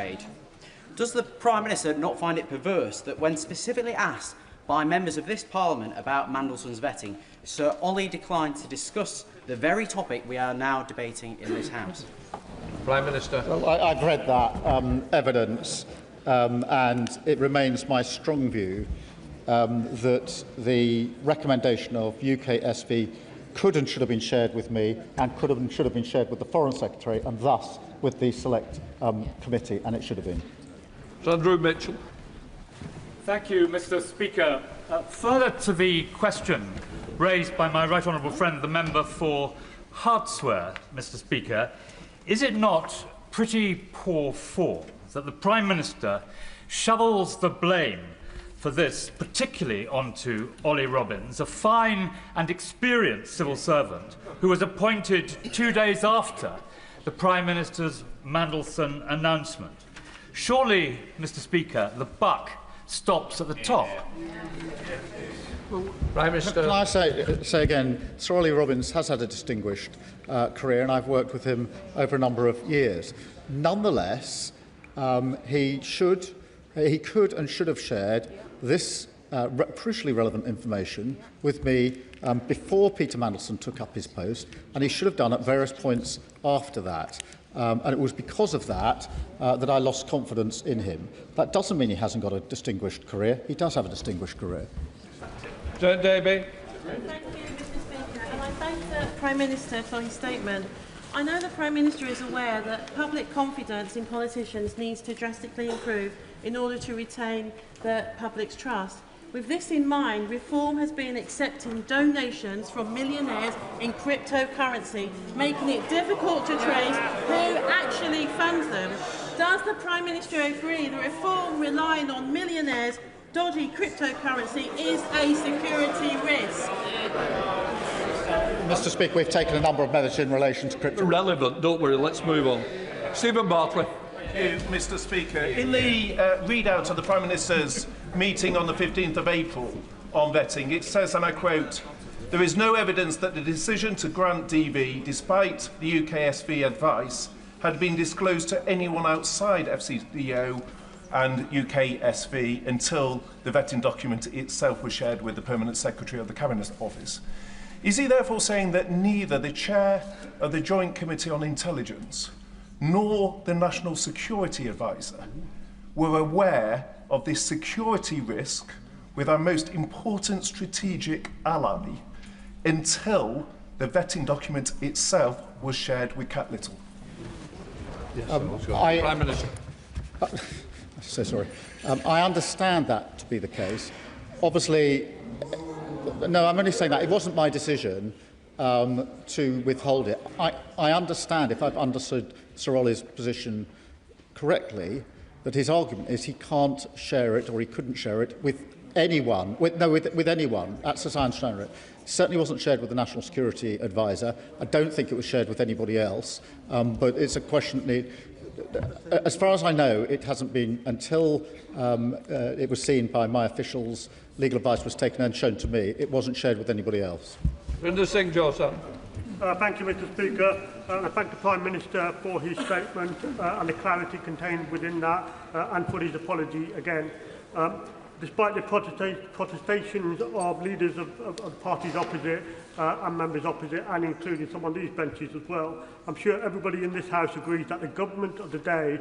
made. Does the Prime Minister not find it perverse that when specifically asked by members of this Parliament about Mandelson's vetting, Sir Ollie declined to discuss the very topic we are now debating in this House? Prime Minister. Well, I've read that evidence, and it remains my strong view that the recommendation of UKSV could and should have been shared with me, and could have and should have been shared with the Foreign Secretary, and thus with the Select Committee, and it should have been. Sir Andrew Mitchell. Thank you, Mr. Speaker. Further to the question raised by my right honourable friend, the member for Hartsware, Mr. Speaker, is it not pretty poor form that the Prime Minister shovels the blame for this, particularly onto Ollie Robbins, a fine and experienced civil servant who was appointed 2 days after the Prime Minister's Mandelson announcement? Surely, Mr. Speaker, the buck stops at the top. Prime Minister. Can I say again, Sir Ollie Robbins has had a distinguished career, and I've worked with him over a number of years. Nonetheless, he could and should have shared this crucially relevant information with me before Peter Mandelson took up his post, and he should have done at various points after that. And it was because of that that I lost confidence in him. That doesn't mean he hasn't got a distinguished career. He does have a distinguished career. Sir Davey. Thank you, Mr. Speaker, and I thank the Prime Minister for his statement. I know the Prime Minister is aware that public confidence in politicians needs to drastically improve in order to retain the public's trust. With this in mind, Reform has been accepting donations from millionaires in cryptocurrency, making it difficult to trace who actually funds them. Does the Prime Minister agree that Reform relying on millionaires' dodgy cryptocurrency is a security risk? Mr. Speaker, we've taken a number of measures in relation to crypto. Irrelevant, don't worry, let's move on. Stephen Bartley. Thank you, Mr. Speaker. In the readout of the Prime Minister's meeting on the 15th of April on vetting, it says, and I quote, "There is no evidence that the decision to grant DV, despite the UKSV advice, had been disclosed to anyone outside FCDO and UKSV until the vetting document itself was shared with the Permanent Secretary of the Cabinet Office." Is he therefore saying that neither the Chair of the Joint Committee on Intelligence nor the National Security Advisor were aware of this security risk with our most important strategic ally until the vetting document itself was shared with Cat Little? Yes, Prime Minister. So sorry. I understand that to be the case. Obviously, no, I'm only saying that it wasn't my decision to withhold it. I understand, if I've understood Sir Ollie's position correctly, that his argument is he can't share it, or he couldn't share it with anyone. With anyone. That's as I understand it. It certainly wasn't shared with the National Security Advisor. I don't think it was shared with anybody else. But it's a question that, as far as I know, it hasn't been until it was seen by my officials, legal advice was taken and shown to me. It wasn't shared with anybody else. Rinder Singh Joseph. Thank you, Mr. Speaker. I thank the Prime Minister for his statement and the clarity contained within that, and for his apology again. Despite the protestations of leaders of parties opposite and members opposite, and including some on these benches as well, I'm sure everybody in this House agrees that the government of the day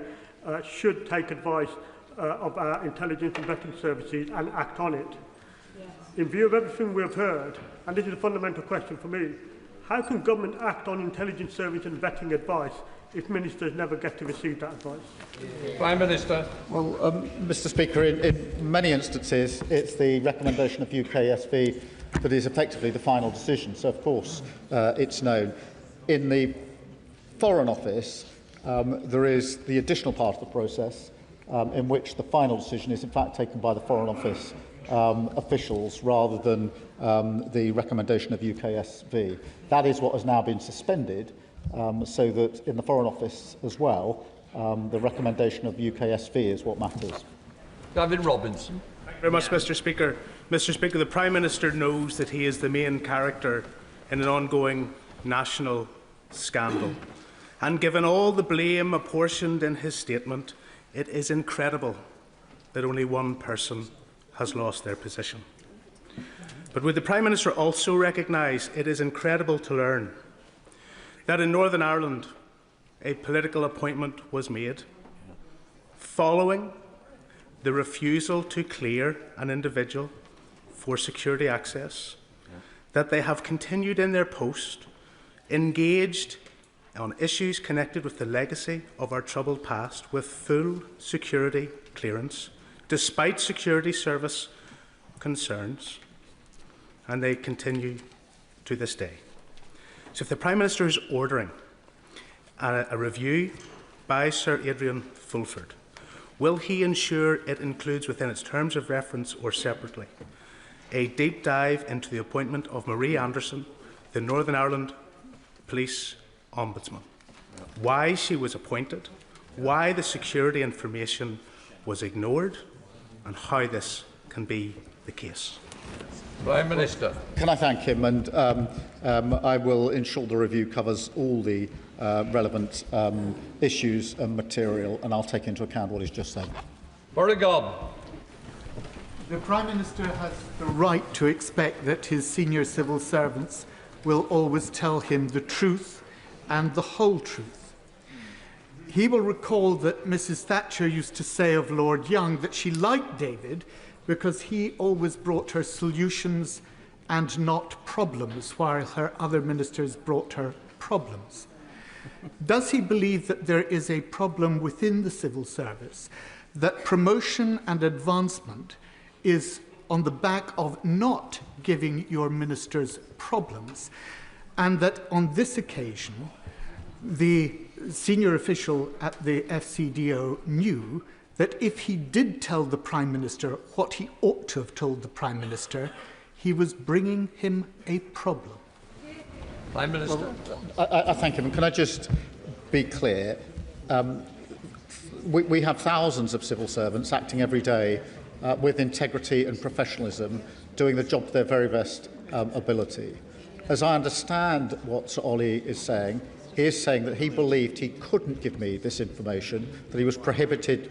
should take advice of our intelligence and vetting services and act on it. Yes. In view of everything we have heard, and this is a fundamental question for me, how can government act on intelligence service and vetting advice if ministers never get to receive that advice? Prime Minister. Well, Mr. Speaker, in many instances, it's the recommendation of UKSV that is effectively the final decision. So, of course, it's known. In the Foreign Office, there is the additional part of the process in which the final decision is, in fact, taken by the Foreign Office officials rather than the recommendation of UKSV. That is what has now been suspended, so that in the Foreign Office as well, the recommendation of UKSV is what matters. Gavin Robinson. Thank you very much, Mr. Speaker. Mr. Speaker, the Prime Minister knows that he is the main character in an ongoing national scandal. And given all the blame apportioned in his statement, It is incredible that only one person has lost their position. But would the Prime Minister also recognise it is incredible to learn that in Northern Ireland a political appointment was made following the refusal to clear an individual for security access, that they have continued in their post, engaged on issues connected with the legacy of our troubled past with full security clearance, despite security service concerns, and they continue to this day. So if the Prime Minister is ordering a review by Sir Adrian Fulford, will he ensure it includes within its terms of reference or separately a deep dive into the appointment of Marie Anderson, the Northern Ireland Police Ombudsman? Why she was appointed, why the security information was ignored, and how this can be the case. Prime Minister. Can I thank him? And I will ensure the review covers all the relevant issues and material, and I'll take into account what he's just said. Oregon. The Prime Minister has the right to expect that his senior civil servants will always tell him the truth and the whole truth. He will recall that Mrs. Thatcher used to say of Lord Young that she liked David because he always brought her solutions and not problems, while her other ministers brought her problems. Does he believe that there is a problem within the civil service, that promotion and advancement is on the back of not giving your ministers problems, and that on this occasion the senior official at the FCDO knew that if he did tell the Prime Minister what he ought to have told the Prime Minister, he was bringing him a problem? Prime Minister. Well, I thank him. Can I just be clear? We have thousands of civil servants acting every day with integrity and professionalism, doing the job to their very best ability. As I understand what Sir Ollie is saying, he is saying that he believed he couldn't give me this information, that he was prohibited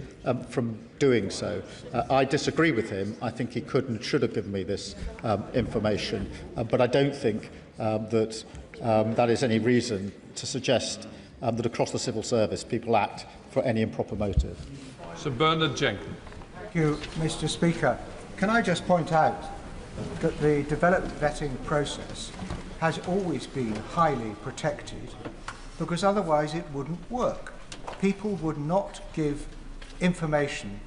from doing so. I disagree with him. I think he could and should have given me this information, but I don't think that that is any reason to suggest that across the civil service people act for any improper motive. Sir Bernard Jenkins. Thank you, Mr. Speaker. Can I just point out that the developed vetting process has always been highly protected, because otherwise it wouldn't work. People would not give information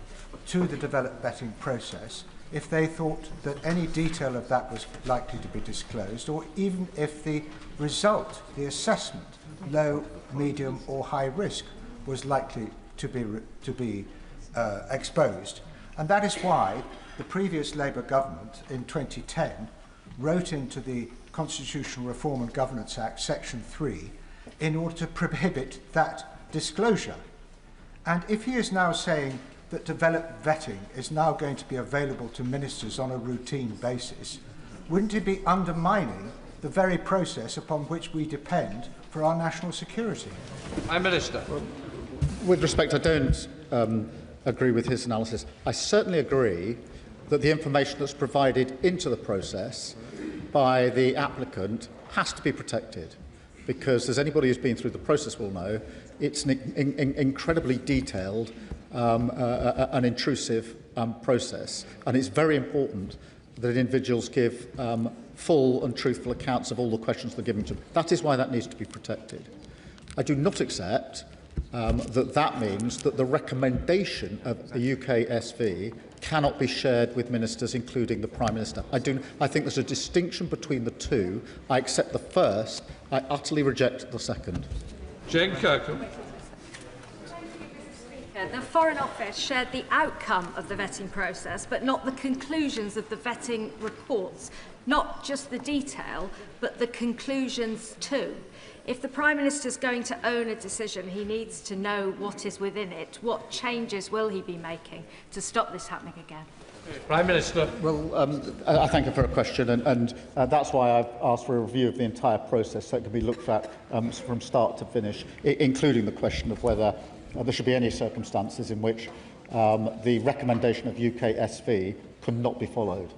to the developed vetting process if they thought that any detail of that was likely to be disclosed, or even if the result, the assessment, low, medium or high risk, was likely to be exposed. And that is why the previous Labour government in 2010 wrote into the Constitutional Reform and Governance Act, Section 3, in order to prohibit that disclosure. And if he is now saying that developed vetting is now going to be available to ministers on a routine basis, wouldn't it be undermining the very process upon which we depend for our national security? Prime Minister. Well, with respect, I don't agree with his analysis. I certainly agree that the information that's provided into the process by the applicant has to be protected, because as anybody who's been through the process will know, it's an incredibly detailed and intrusive process, and it's very important that individuals give full and truthful accounts of all the questions they're given to them. That is why that needs to be protected. I do not accept that means that the recommendation of a UK SV cannot be shared with ministers, including the Prime Minister. I think there's a distinction between the two. I accept the first. I utterly reject the second. Jane Kirkham. The Foreign Office shared the outcome of the vetting process, but not the conclusions of the vetting reports. Not just the detail, but the conclusions too. If the Prime Minister is going to own a decision, he needs to know what is within it. What changes will he be making to stop this happening again? Prime Minister. Well, I thank you for a question, and that's why I've asked for a review of the entire process so it can be looked at from start to finish, including the question of whether there should be any circumstances in which the recommendation of UKSV could not be followed.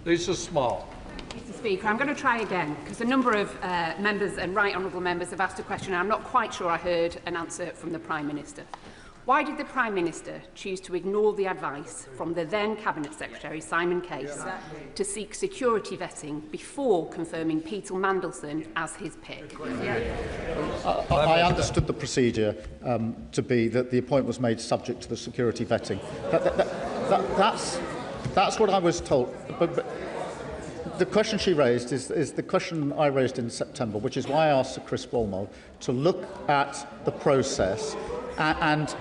Lisa Small. Mr Speaker, I'm going to try again, because a number of members and right honourable members have asked a question and I'm not quite sure I heard an answer from the Prime Minister. Why did the Prime Minister choose to ignore the advice from the then Cabinet Secretary, Simon Case, to seek security vetting before confirming Peter Mandelson as his pick? I understood the procedure to be that the appointment was made subject to the security vetting. That's what I was told. But the question she raised is the question I raised in September, which is why I asked Sir Chris Wilmot to look at the process and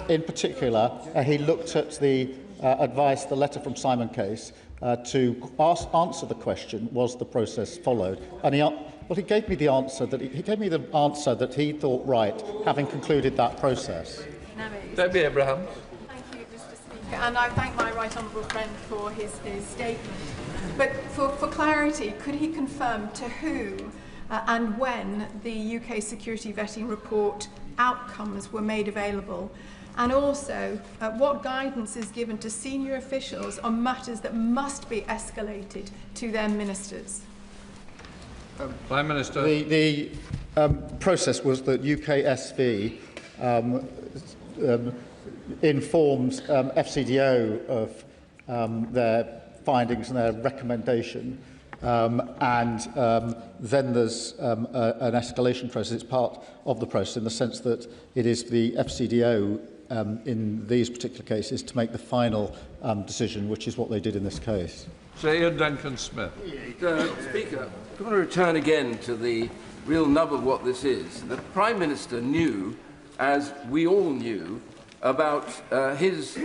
in particular, he looked at the advice, the letter from Simon Case, to answer the question, was the process followed? And he gave me the answer that he thought right, having concluded that process. Debbie Abraham. Thank you, Mr Speaker, and I thank my right honourable friend for his statement. But for clarity, could he confirm to whom and when the UK security vetting report outcomes were made available, and also what guidance is given to senior officials on matters that must be escalated to their ministers? Prime Minister. The process was that UKSV informs FCDO of their findings and their recommendation. Then there's an escalation process. It's part of the process in the sense that it is the FCDO in these particular cases to make the final decision, which is what they did in this case. Sir Ian Duncan-Smith. Speaker, I want to return again to the real nub of what this is. The Prime Minister knew, as we all knew, about his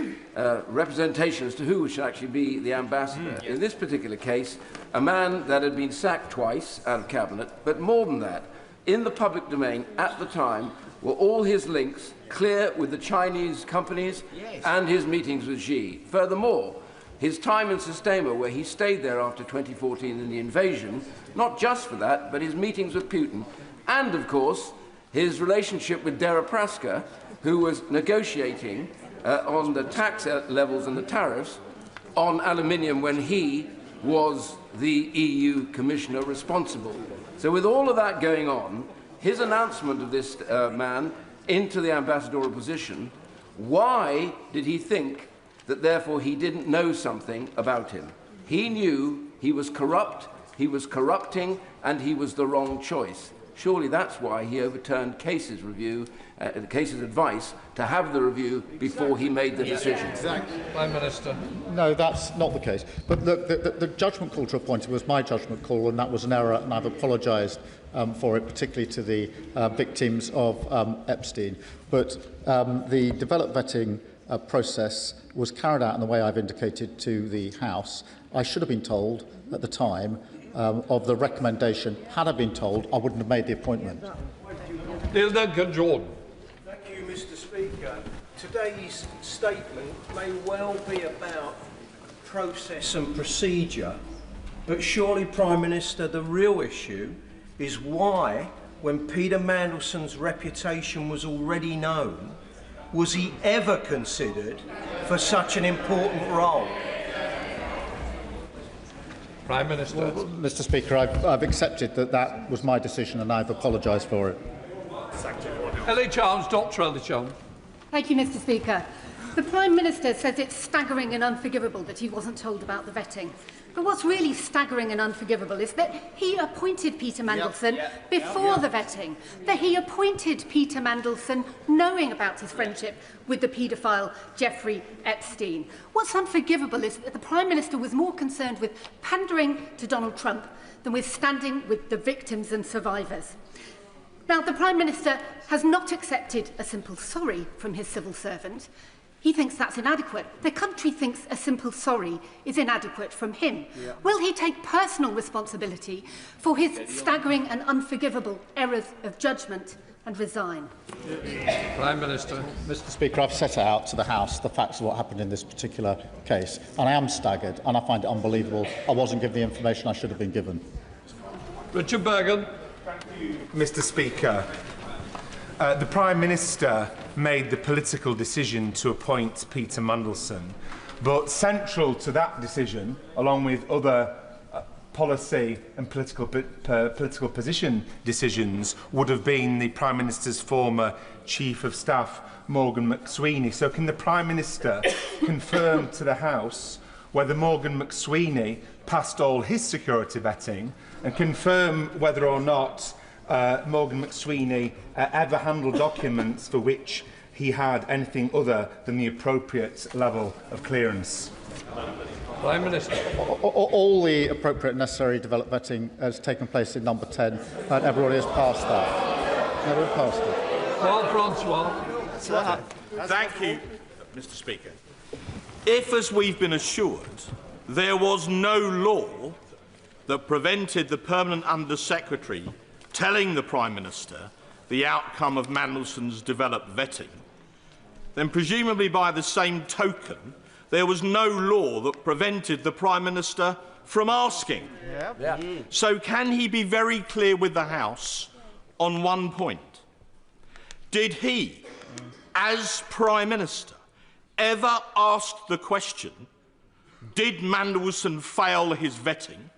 representation as to who should actually be the ambassador. In this particular case, a man that had been sacked twice out of Cabinet, but more than that, in the public domain at the time were all his links clear with the Chinese companies and his meetings with Xi. Furthermore, his time in Sistema, where he stayed there after 2014 in the invasion, not just for that, but his meetings with Putin, and of course, his relationship with Deripaska, who was negotiating on the tax levels and the tariffs on aluminium when he was the EU Commissioner responsible. So with all of that going on, his announcement of this man into the ambassadorial position, why did he think that therefore he didn't know something about him? He knew he was corrupt, he was corrupting, and he was the wrong choice. Surely that's why he overturned Case's review, Case's advice to have the review before he made the decision. Exactly. Prime Minister. No, that's not the case. But look, the judgment call to appoint was my judgment call, and that was an error, and I've apologised for it, particularly to the victims of Epstein. But the developed vetting process was carried out in the way I've indicated to the House. I should have been told at the time of the recommendation. Had I been told, I wouldn't have made the appointment. Neil Duncan-Jordan. Thank you, Mr Speaker. Today's statement may well be about process and procedure, but surely, Prime Minister, the real issue is why, when Peter Mandelson's reputation was already known, was he ever considered for such an important role? Prime Minister. Well, Mr Speaker, I've accepted that that was my decision and I've apologised for it. Ellie Chalmers, Dr. Ellie Chalmers. Thank you, Mr Speaker. The Prime Minister says it's staggering and unforgivable that he wasn't told about the vetting. But what's really staggering and unforgivable is that he appointed Peter Mandelson before the vetting, that he appointed Peter Mandelson knowing about his friendship with the paedophile Jeffrey Epstein. What's unforgivable is that the Prime Minister was more concerned with pandering to Donald Trump than with standing with the victims and survivors. Now, the Prime Minister has not accepted a simple sorry from his civil servant. He thinks that's inadequate. The country thinks a simple sorry is inadequate from him. Will he take personal responsibility for his staggering and unforgivable errors of judgment and resign? Prime Minister. Mr Speaker, I've set out to the House the facts of what happened in this particular case, and I am staggered, and I find it unbelievable I wasn't given the information I should have been given. Richard Bergen. Mr Speaker, the Prime Minister made the political decision to appoint Peter Mandelson. But central to that decision, along with other policy and political position decisions, would have been the Prime Minister's former Chief of Staff, Morgan McSweeney. So can the Prime Minister confirm to the House whether Morgan McSweeney passed all his security vetting, and confirm whether or not Morgan McSweeney ever handled documents for which he had anything other than the appropriate level of clearance? Prime Minister. All the appropriate and necessary developed vetting has taken place in number 10, and everybody has passed that. Everyone passed it. Paul Francois. Thank you, Mr. Speaker. If, as we've been assured, there was no law that prevented the Permanent Under-Secretary telling the Prime Minister the outcome of Mandelson's developed vetting, then presumably by the same token, there was no law that prevented the Prime Minister from asking. So can he be very clear with the House on one point? Did he, as Prime Minister, ever ask the question, did Mandelson fail his vetting?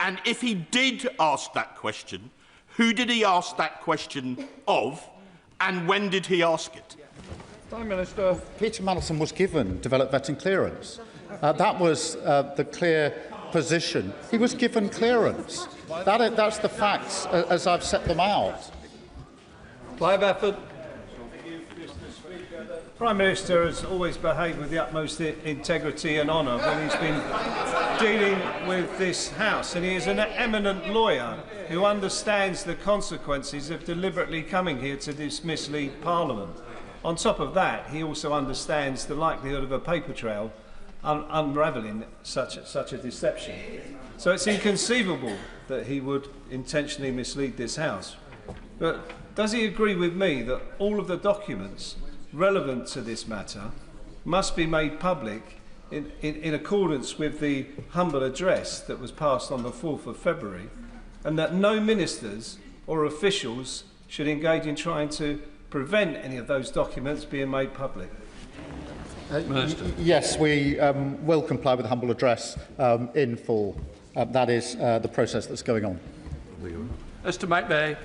And if he did ask that question, who did he ask that question of, and when did he ask it? Prime Minister. Peter Mandelson was given developed vetting clearance. That was the clear position. He was given clearance. That's the facts as I've set them out. Clive Efford. The Prime Minister has always behaved with the utmost integrity and honour when he's been dealing with this House, and he is an eminent lawyer who understands the consequences of deliberately coming here to mislead Parliament. On top of that, he also understands the likelihood of a paper trail unravelling such a deception. So it's inconceivable that he would intentionally mislead this House. But does he agree with me that all of the documents relevant to this matter must be made public in accordance with the humble address that was passed on the 4th of February, and that no ministers or officials should engage in trying to prevent any of those documents being made public? Yes, we will comply with the humble address in full. That is the process that's going on. Mr. McVeigh.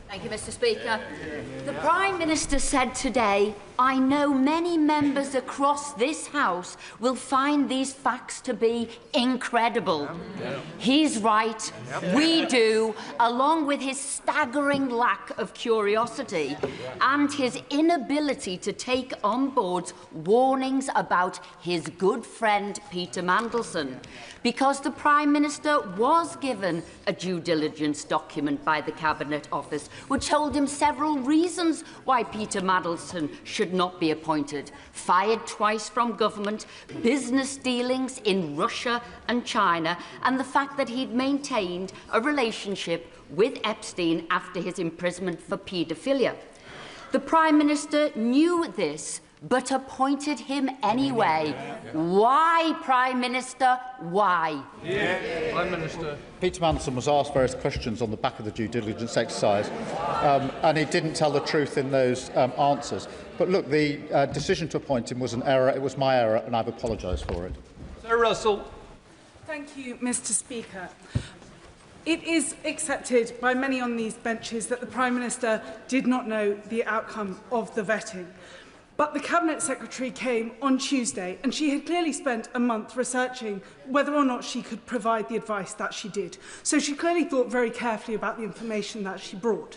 Thank you, Mr. Speaker. The Prime Minister said today, I know many members across this House will find these facts to be incredible. He's right. We do, along with his staggering lack of curiosity and his inability to take on board warnings about his good friend Peter Mandelson, because the Prime Minister was given a due diligence document by the Cabinet Office which told him several reasons why Peter Mandelson should not be appointed. Fired twice from government, business dealings in Russia and China, and the fact that he'd maintained a relationship with Epstein after his imprisonment for paedophilia. The Prime Minister knew this, but appointed him anyway. Why, Prime Minister? Why? Prime Minister. Peter Mandelson was asked various questions on the back of the due diligence exercise, and he didn't tell the truth in those answers. But look, the decision to appoint him was an error. It was my error, and I've apologised for it. Sir Russell. Thank you, Mr. Speaker. It is accepted by many on these benches that the Prime Minister did not know the outcome of the vetting. But the Cabinet Secretary came on Tuesday, and she had clearly spent a month researching whether or not she could provide the advice that she did. So she clearly thought very carefully about the information that she brought.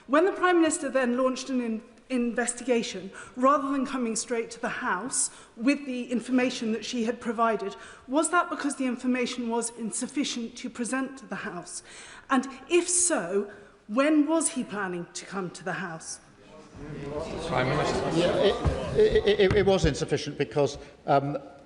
When the Prime Minister then launched an investigation, rather than coming straight to the House with the information that she had provided, was that because the information was insufficient to present to the House? And if so, when was he planning to come to the House? Prime Minister. Yeah, it was insufficient because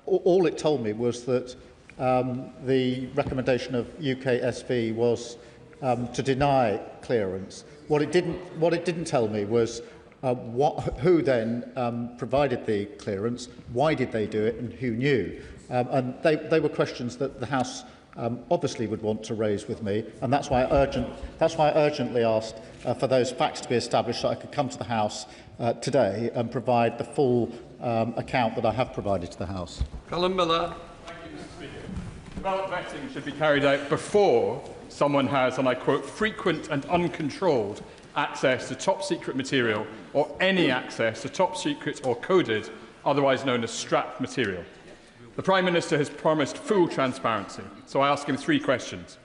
all it told me was that the recommendation of UK SV was to deny clearance. What it didn't tell me was who then provided the clearance, why did they do it, and who knew. And they were questions that the House obviously would want to raise with me, and that's why I urgently asked for those facts to be established so I could come to the House today and provide the full account that I have provided to the House. Colin Miller. Ballot vetting should be carried out before someone has, and I quote, frequent and uncontrolled access to top-secret material or any access to top-secret or coded, otherwise known as strapped material. The Prime Minister has promised full transparency, so I ask him 3 questions.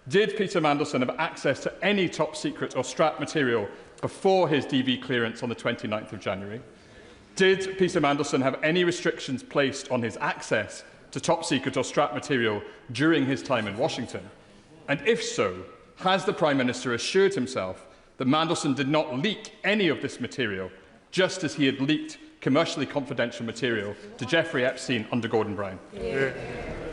Did Peter Mandelson have access to any top-secret or strapped material before his DV clearance on the 29th of January? Did Peter Mandelson have any restrictions placed on his access to top-secret or strapped material during his time in Washington? And if so, has the Prime Minister assured himself that Mandelson did not leak any of this material, just as he had leaked commercially confidential material to Jeffrey Epstein under Gordon Brown?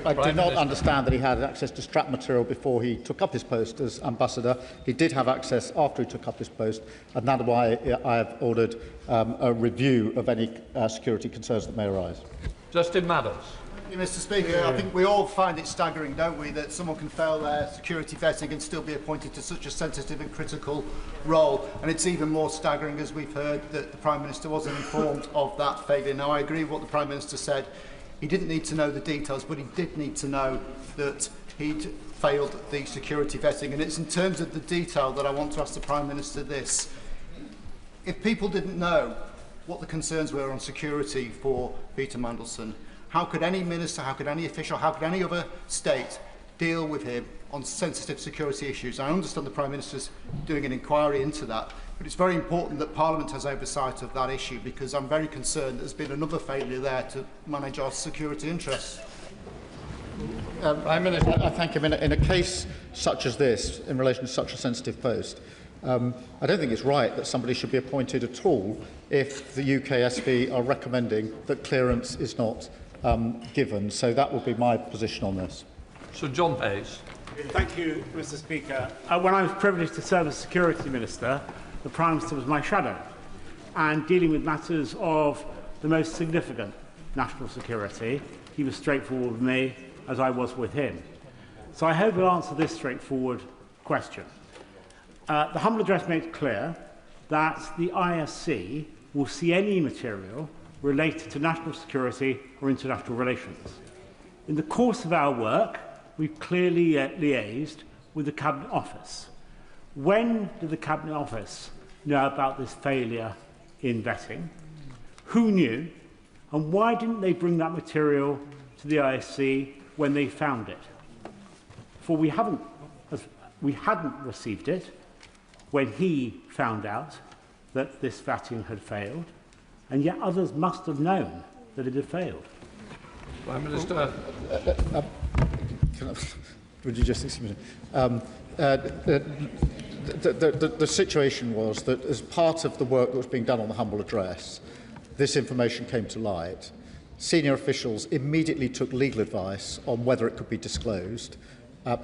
I do not understand that he had access to strapped material before he took up his post as ambassador. He did have access after he took up his post, and that's why I have ordered a review of any security concerns that may arise. Justin Madders. Mr. Speaker, I think we all find it staggering, don't we, that someone can fail their security vetting and still be appointed to such a sensitive and critical role. And it's even more staggering, as we've heard, that the Prime Minister wasn't informed of that failure. Now, I agree with what the Prime Minister said. He didn't need to know the details, but he did need to know that he'd failed the security vetting. And it's in terms of the detail that I want to ask the Prime Minister this. If people didn't know what the concerns were on security for Peter Mandelson, how could any minister, how could any official, how could any other state deal with him on sensitive security issues? I understand the Prime Minister's doing an inquiry into that, but it's very important that Parliament has oversight of that issue, because I'm very concerned there's been another failure there to manage our security interests. Prime Minister, I thank him. In a case such as this, in relation to such a sensitive post, I don't think it's right that somebody should be appointed at all if the UKSV are recommending that clearance is not given. So that would be my position on this. Sir John Hayes. Thank you, Mr. Speaker. When I was privileged to serve as Security Minister, the Prime Minister was my shadow, and dealing with matters of the most significant national security, he was straightforward with me, as I was with him. So I hope he'll answer this straightforward question. The humble address makes clear that the ISC will see any material related to national security or international relations. In the course of our work, we've clearly liaised with the Cabinet Office. When did the Cabinet Office know about this failure in vetting? Who knew? And why didn't they bring that material to the ISC when they found it? For we hadn't received it when he found out that this vetting had failed, and yet others must have known that it had failed. Prime Minister. Would you just excuse me? The situation was that as part of the work that was being done on the humble address, this information came to light. Senior officials immediately took legal advice on whether it could be disclosed.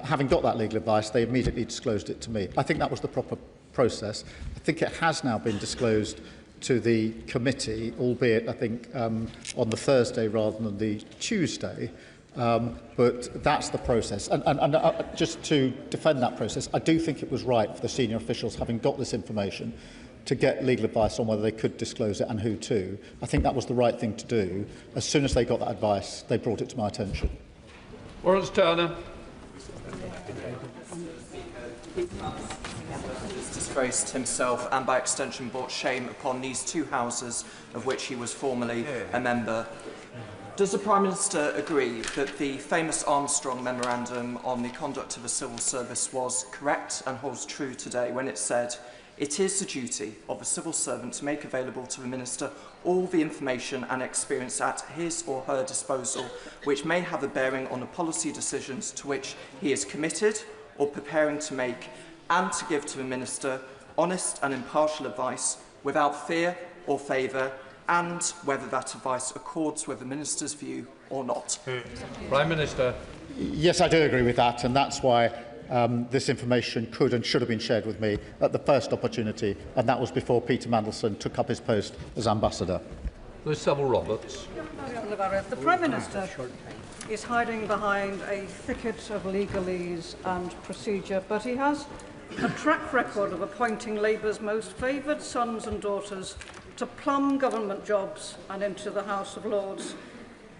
Having got that legal advice, they immediately disclosed it to me. I think that was the proper process. I think it has now been disclosed to the committee, albeit, I think, on the Thursday rather than the Tuesday. But that's the process. And just to defend that process, I do think it was right for the senior officials, having got this information, to get legal advice on whether they could disclose it and who to. I think that was the right thing to do. As soon as they got that advice, they brought it to my attention. Lawrence Turner. Disgraced himself and by extension brought shame upon these two houses of which he was formerly a member. Does the Prime Minister agree that the famous Armstrong Memorandum on the conduct of a civil service was correct and holds true today when it said, "It is the duty of a civil servant to make available to the Minister all the information and experience at his or her disposal which may have a bearing on the policy decisions to which he is committed or preparing to make, and to give to the Minister honest and impartial advice without fear or favour, and whether that advice accords with the Minister's view or not?" Prime Minister. Yes, I do agree with that, and that's why this information could and should have been shared with me at the first opportunity, and that was before Peter Mandelson took up his post as ambassador. Lewis Savile Roberts. The Prime Minister is hiding behind a thicket of legalese and procedure, but he has a track record of appointing Labour's most favoured sons and daughters to plumb government jobs and into the House of Lords.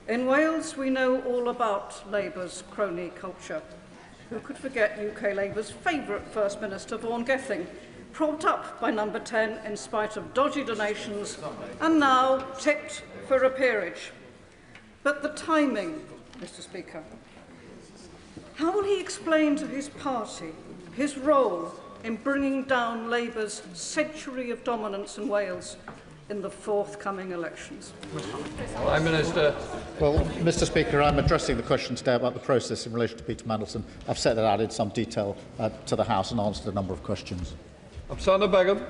In Wales, we know all about Labour's crony culture. Who could forget UK Labour's favourite First Minister, Vaughan Gething, propped up by number 10 in spite of dodgy donations and now tipped for a peerage. But the timing, Mr. Speaker. How will he explain to his party his role in bringing down Labour's century of dominance in Wales in the forthcoming elections? Prime Minister. Well, Mr. Speaker, I'm addressing the question today about the process in relation to Peter Mandelson. I've set that out in some detail to the House and answered a number of questions. Afsana Begum.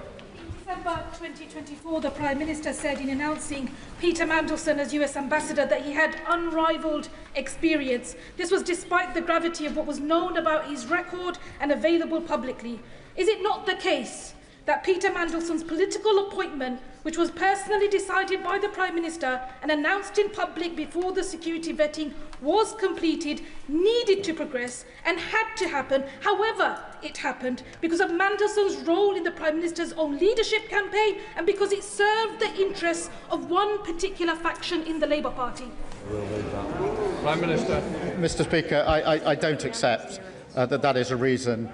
December 2024, the Prime Minister said in announcing Peter Mandelson as US Ambassador that he had unrivalled experience. This was despite the gravity of what was known about his record and available publicly. Is it not the case that Peter Mandelson's political appointment, which was personally decided by the Prime Minister and announced in public before the security vetting was completed, needed to progress and had to happen? However, it happened because of Mandelson's role in the Prime Minister's own leadership campaign and because it served the interests of one particular faction in the Labour Party. Prime Minister. Mr. Speaker, I don't accept that is a reason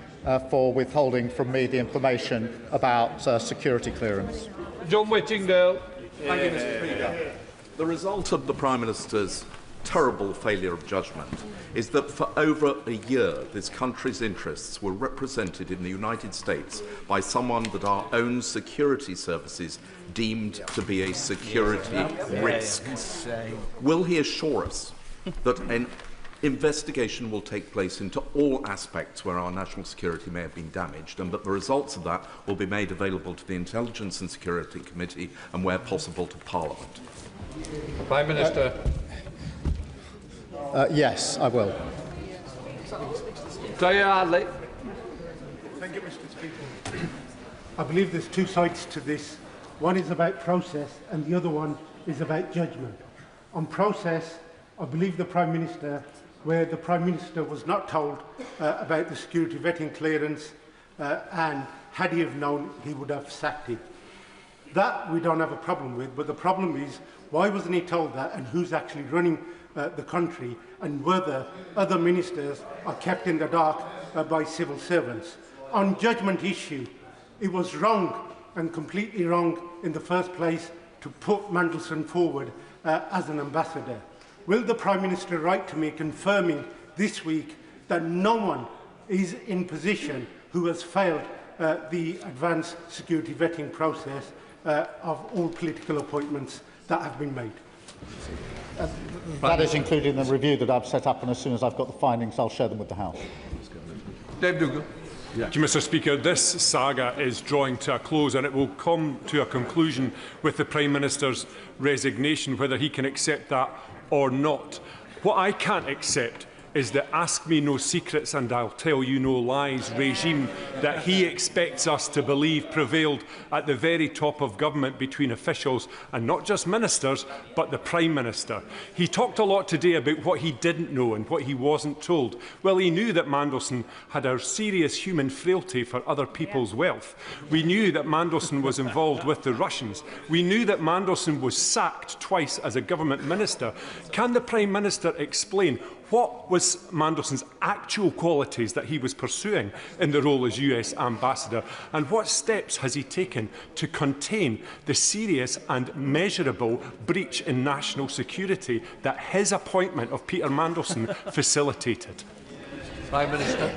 for withholding from me the information about security clearance. John Whittingdale. Thank you, Mr. Speaker. The result of the Prime Minister's terrible failure of judgment is that for over a year this country's interests were represented in the United States by someone that our own security services deemed to be a security risk. Will he assure us that an investigation will take place into all aspects where our national security may have been damaged, and that the results of that will be made available to the Intelligence and Security Committee and, where possible, to Parliament? Prime Minister. Yes, I will. Thank you, Mr. Speaker. I believe there's two sides to this. One is about process and the other one is about judgment. On process, I believe the Prime Minister, where the Prime Minister was not told about the security vetting clearance, and had he have known, he would have sacked him. That we don't have a problem with, but the problem is, why wasn't he told that, and who's actually running the country, and whether other ministers are kept in the dark by civil servants. On judgment issue, it was wrong and completely wrong in the first place to put Mandelson forward as an ambassador. Will the Prime Minister write to me confirming this week that no one is in position who has failed the advanced security vetting process of all political appointments that have been made? That is included in the review that I've set up, and as soon as I've got the findings, I'll share them with the House. Dave Dougal. Thank you, Mr. Speaker. This saga is drawing to a close, and it will come to a conclusion with the Prime Minister's resignation, whether he can accept that or not. What I can't accept is the ask me no secrets and I'll tell you no lies regime that he expects us to believe prevailed at the very top of government between officials, and not just ministers, but the Prime Minister. He talked a lot today about what he didn't know and what he wasn't told. Well, he knew that Mandelson had a serious human frailty for other people's wealth. We knew that Mandelson was involved with the Russians. We knew that Mandelson was sacked twice as a government minister. Can the Prime Minister explain what was Mandelson's actual qualities that he was pursuing in the role as US Ambassador, and what steps has he taken to contain the serious and measurable breach in national security that his appointment of Peter Mandelson facilitated? Prime Minister.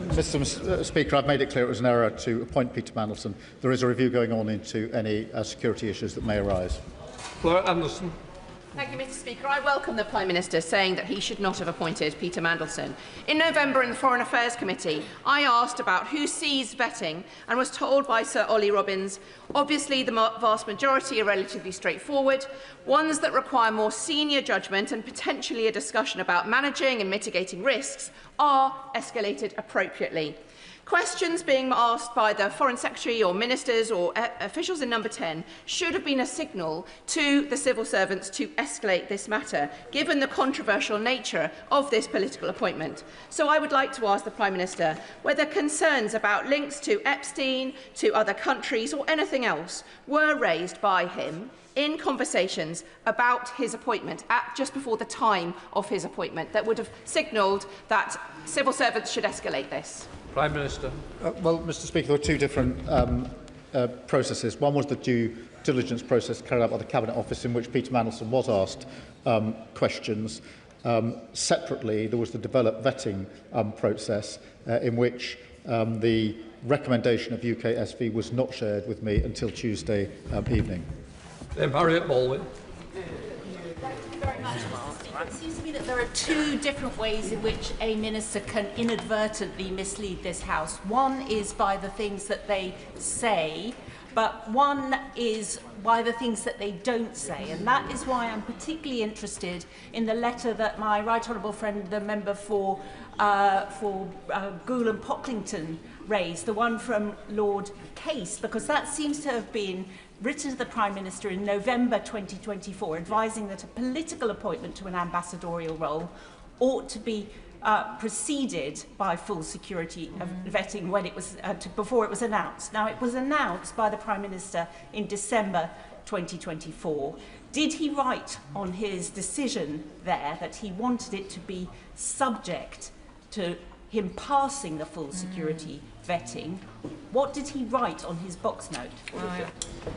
Mr. Speaker, I've made it clear it was an error to appoint Peter Mandelson. There is a review going on into any security issues that may arise. Fleur Anderson. Thank you, Mr. Speaker. I welcome the Prime Minister saying that he should not have appointed Peter Mandelson. In November in the Foreign Affairs Committee, I asked about who sees vetting and was told by Sir Ollie Robbins, obviously the vast majority are relatively straightforward. Ones that require more senior judgment and potentially a discussion about managing and mitigating risks are escalated appropriately. Questions being asked by the Foreign Secretary or ministers or officials in number 10 should have been a signal to the civil servants to escalate this matter, given the controversial nature of this political appointment. So I would like to ask the Prime Minister whether concerns about links to Epstein, to other countries or anything else were raised by him in conversations about his appointment at just before the time of his appointment that would have signalled that civil servants should escalate this. Prime Minister. Well, Mr. Speaker, there were two different processes. One was the due diligence process carried out by the Cabinet Office, in which Peter Mandelson was asked questions. Separately, there was the developed vetting process, in which the recommendation of UKSV was not shared with me until Tuesday evening. Harriet Baldwin. It seems to me that there are two different ways in which a minister can inadvertently mislead this House. One is by the things that they say, but one is by the things that they don't say. And that is why I'm particularly interested in the letter that my right honourable friend, the member for Goole and Pocklington, raised, the one from Lord Case, because that seems to have been written to the Prime Minister in November 2024, advising that a political appointment to an ambassadorial role ought to be preceded by full security vetting when it was, before it was announced. Now, it was announced by the Prime Minister in December 2024. Did he write on his decision there that he wanted it to be subject to him passing the full security vetting? What did he write on his box note?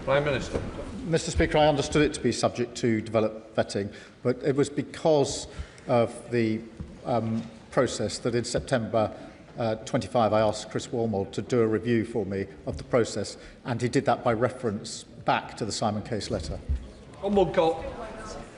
Prime Minister. Mr. Speaker, I understood it to be subject to developed vetting, but it was because of the process that in September 25 I asked Chris Wormold to do a review for me of the process, and he did that by reference back to the Simon Case letter.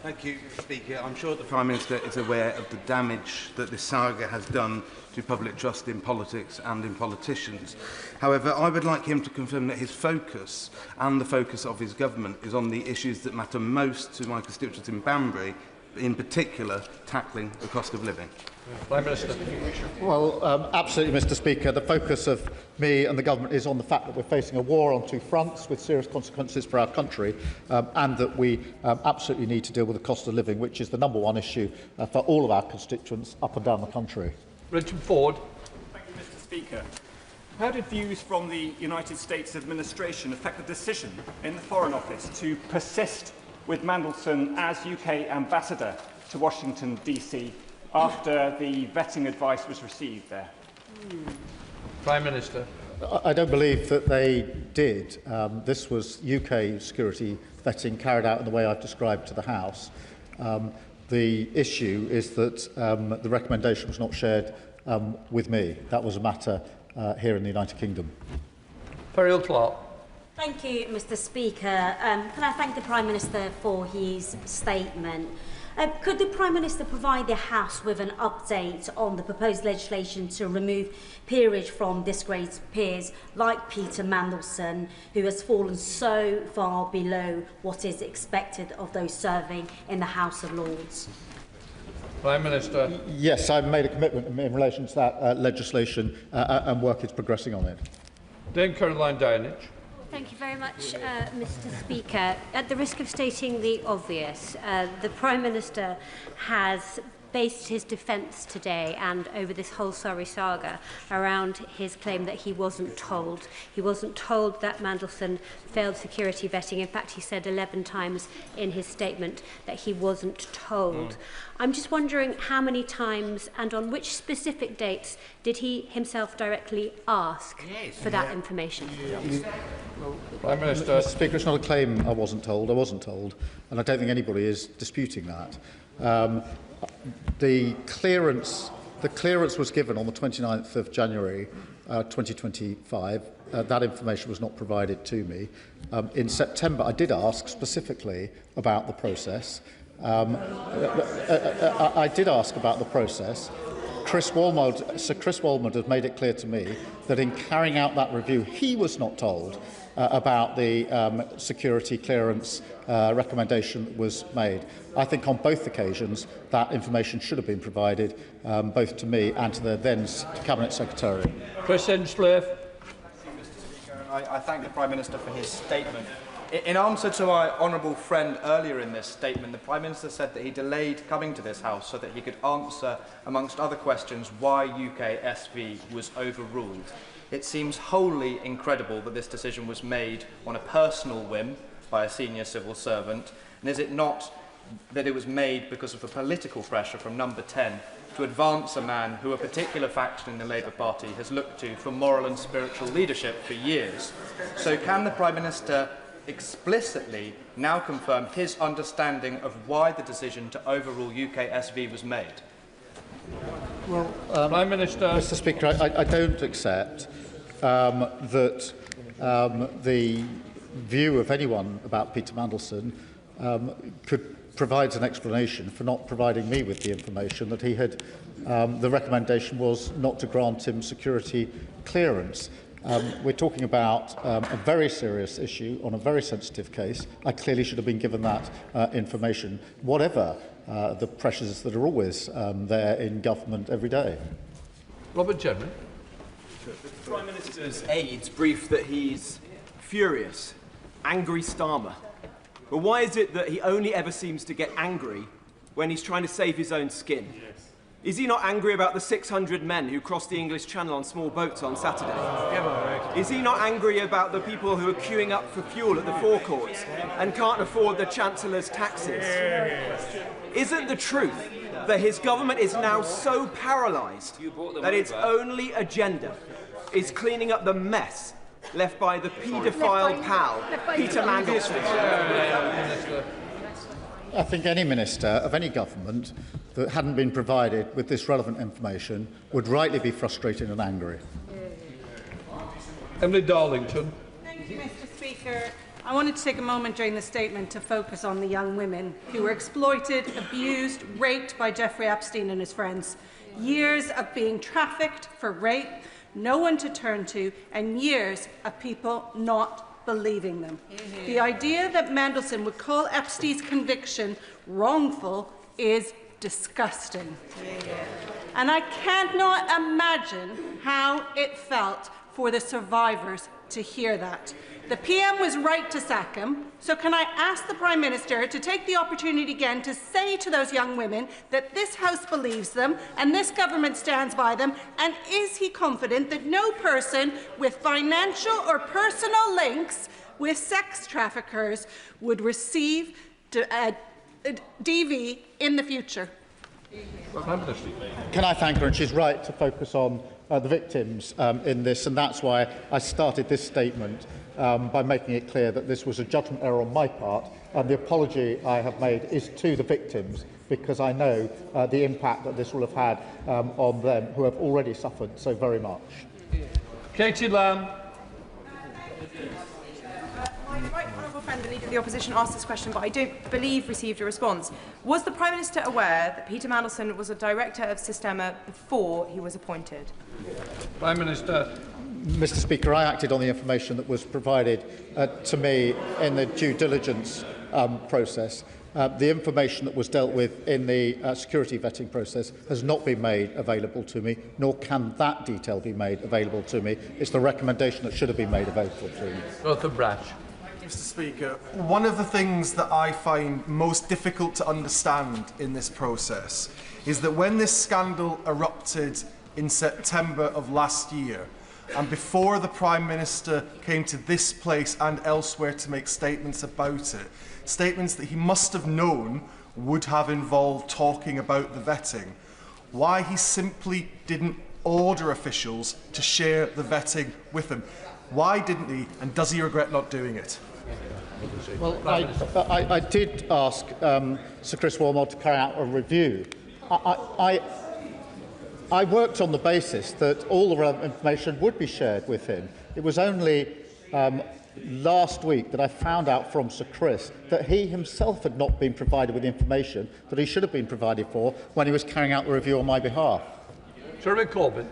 Thank you, Speaker. I'm sure the Prime Minister is aware of the damage that this saga has done to public trust in politics and in politicians. However, I would like him to confirm that his focus and the focus of his government is on the issues that matter most to my constituents in Banbury, in particular tackling the cost of living. Prime Minister. Well, absolutely, Mr. Speaker. The focus of me and the government is on the fact that we're facing a war on two fronts with serious consequences for our country, and that we absolutely need to deal with the cost of living, which is the #1 issue for all of our constituents up and down the country. Richard Ford. Thank you, Mr. Speaker. How did views from the United States administration affect the decision in the Foreign Office to persist with Mandelson as UK ambassador to Washington, DC, after the vetting advice was received there? Prime Minister. I don't believe that they did. This was UK security vetting carried out in the way I've described to the House. The issue is that the recommendation was not shared with me. That was a matter here in the United Kingdom. Periel Clark. Thank you, Mr. Speaker. Can I thank the Prime Minister for his statement? Could the Prime Minister provide the House with an update on the proposed legislation to remove peerage from disgraced peers like Peter Mandelson, who has fallen so far below what is expected of those serving in the House of Lords? Prime Minister. Yes, I've made a commitment in relation to that legislation, and work is progressing on it. Dame Caroline Downage. Thank you very much, Mr. Speaker. At the risk of stating the obvious, the Prime Minister has based his defence today and over this whole Surrey saga around his claim that he wasn't told. He wasn't told that Mandelson failed security vetting. In fact, he said 11 times in his statement that he wasn't told. I'm just wondering how many times and on which specific dates did he himself directly ask for that information? Prime Minister. Mr. Speaker, it's not a claim I wasn't told. I wasn't told, and I don't think anybody is disputing that. The clearance was given on the 29th of January 2025. That information was not provided to me. In September, I did ask specifically about the process. I did ask about the process. Sir Chris Walmond has made it clear to me that in carrying out that review, he was not told about the security clearance recommendation that was made. I think on both occasions that information should have been provided both to me and to the then Cabinet Secretary. Chris Hinchcliffe. I thank the Prime Minister for his statement. In answer to my honourable friend earlier in this statement, the Prime Minister said that he delayed coming to this House so that he could answer, amongst other questions, why UK SV was overruled. It seems wholly incredible that this decision was made on a personal whim by a senior civil servant, and is it not that it was made because of the political pressure from Number 10 to advance a man who a particular faction in the Labour Party has looked to for moral and spiritual leadership for years? So can the Prime Minister explicitly now confirm his understanding of why the decision to overrule UK SV was made? Well, Prime Minister. Mr. Speaker, I don't accept that the view of anyone about Peter Mandelson provides an explanation for not providing me with the information that he had. The recommendation was not to grant him security clearance. We're talking about a very serious issue on a very sensitive case. I clearly should have been given that information, whatever the pressures that are always there in government every day. Robert General. The Prime Minister's aides briefed that he's furious, angry Starmer. But why is it that he only ever seems to get angry when he's trying to save his own skin? Is he not angry about the 600 men who crossed the English Channel on small boats on Saturday? Is he not angry about the people who are queuing up for fuel at the forecourts and can't afford the Chancellor's taxes? Isn't the truth that his government is now so paralysed that its only agenda is cleaning up the mess left by the paedophile pal, Peter Mandelson? I think any minister of any government that hadn't been provided with this relevant information would rightly be frustrated and angry. Emily Darlington. Thank you, Mr. Speaker. I wanted to take a moment during the statement to focus on the young women who were exploited, abused, raped by Jeffrey Epstein and his friends. Years of being trafficked for rape, no one to turn to, and years of people not believing them. The idea that Mandelson would call Epstein's conviction wrongful is disgusting. And I cannot imagine how it felt for the survivors to hear that. The PM was right to sack him, so can I ask the Prime Minister to take the opportunity again to say to those young women that this House believes them and this government stands by them, and is he confident that no person with financial or personal links with sex traffickers would receive DV in the future? Can I thank her? And she's right to focus on the victims in this, and that's why I started this statement by making it clear that this was a judgment error on my part, and the apology I have made is to the victims, because I know the impact that this will have had on them, who have already suffered so very much. Katie Lamb. My right honourable friend, the Leader of the Opposition, asked this question, but I don't believe received a response. Was the Prime Minister aware that Peter Mandelson was a director of Systema before he was appointed? Prime Minister. Mr. Speaker, I acted on the information that was provided to me in the due diligence process. The information that was dealt with in the security vetting process has not been made available to me, nor can that detail be made available to me. It's the recommendation that should have been made available to me. Arthur Brash. Mr. Speaker, one of the things that I find most difficult to understand in this process is that when this scandal erupted in September of last year, and before the Prime Minister came to this place and elsewhere to make statements about it, statements that he must have known would have involved talking about the vetting, why he simply didn't order officials to share the vetting with him. Why didn't he, and does he regret not doing it? Well, I did ask Sir Chris Walmond to carry out a review. I worked on the basis that all the relevant information would be shared with him. It was only last week that I found out from Sir Chris that he himself had not been provided with the information that he should have been provided for when he was carrying out the review on my behalf. Jeremy Corbyn.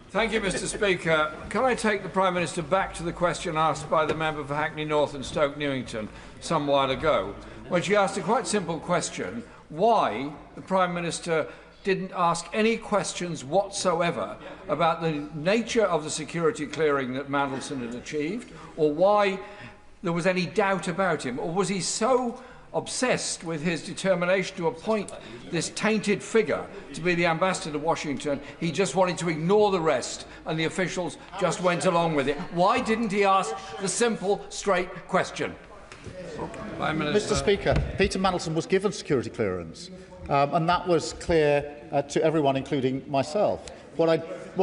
Thank you, Mr. Speaker. Can I take the Prime Minister back to the question asked by the member for Hackney North and Stoke Newington some while ago, when she asked a quite simple question: why the Prime Minister didn't ask any questions whatsoever about the nature of the security clearing that Mandelson had achieved, or why there was any doubt about him, or was he so obsessed with his determination to appoint this tainted figure to be the ambassador to Washington, he just wanted to ignore the rest and the officials just went along with it? Why didn't he ask the simple, straight question? Mr. Speaker, Peter Mandelson was given security clearance, and that was clear to everyone, including myself. What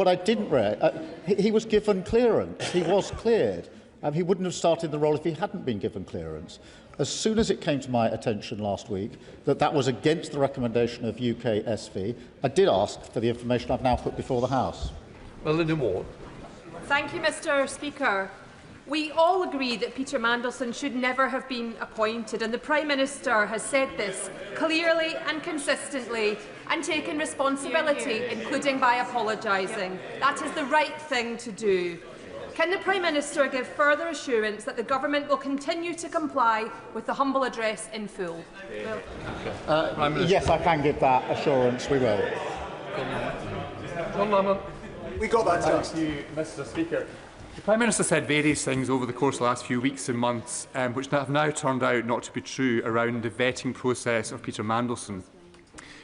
I didn't read, he was given clearance. He was cleared. He wouldn't have started the role if he hadn't been given clearance. As soon as it came to my attention last week that that was against the recommendation of UK SV, I did ask for the information I've now put before the House. Melinda Ward. Thank you, Mr. Speaker. We all agree that Peter Mandelson should never have been appointed, and the Prime Minister has said this clearly and consistently and taken responsibility, including by apologising. That is the right thing to do. Can the Prime Minister give further assurance that the Government will continue to comply with the humble address in full? Yes, I can give that assurance. We will. John Lamont. We got that. Thank you, Mr. Speaker. The Prime Minister said various things over the course of the last few weeks and months, which have now turned out not to be true around the vetting process of Peter Mandelson.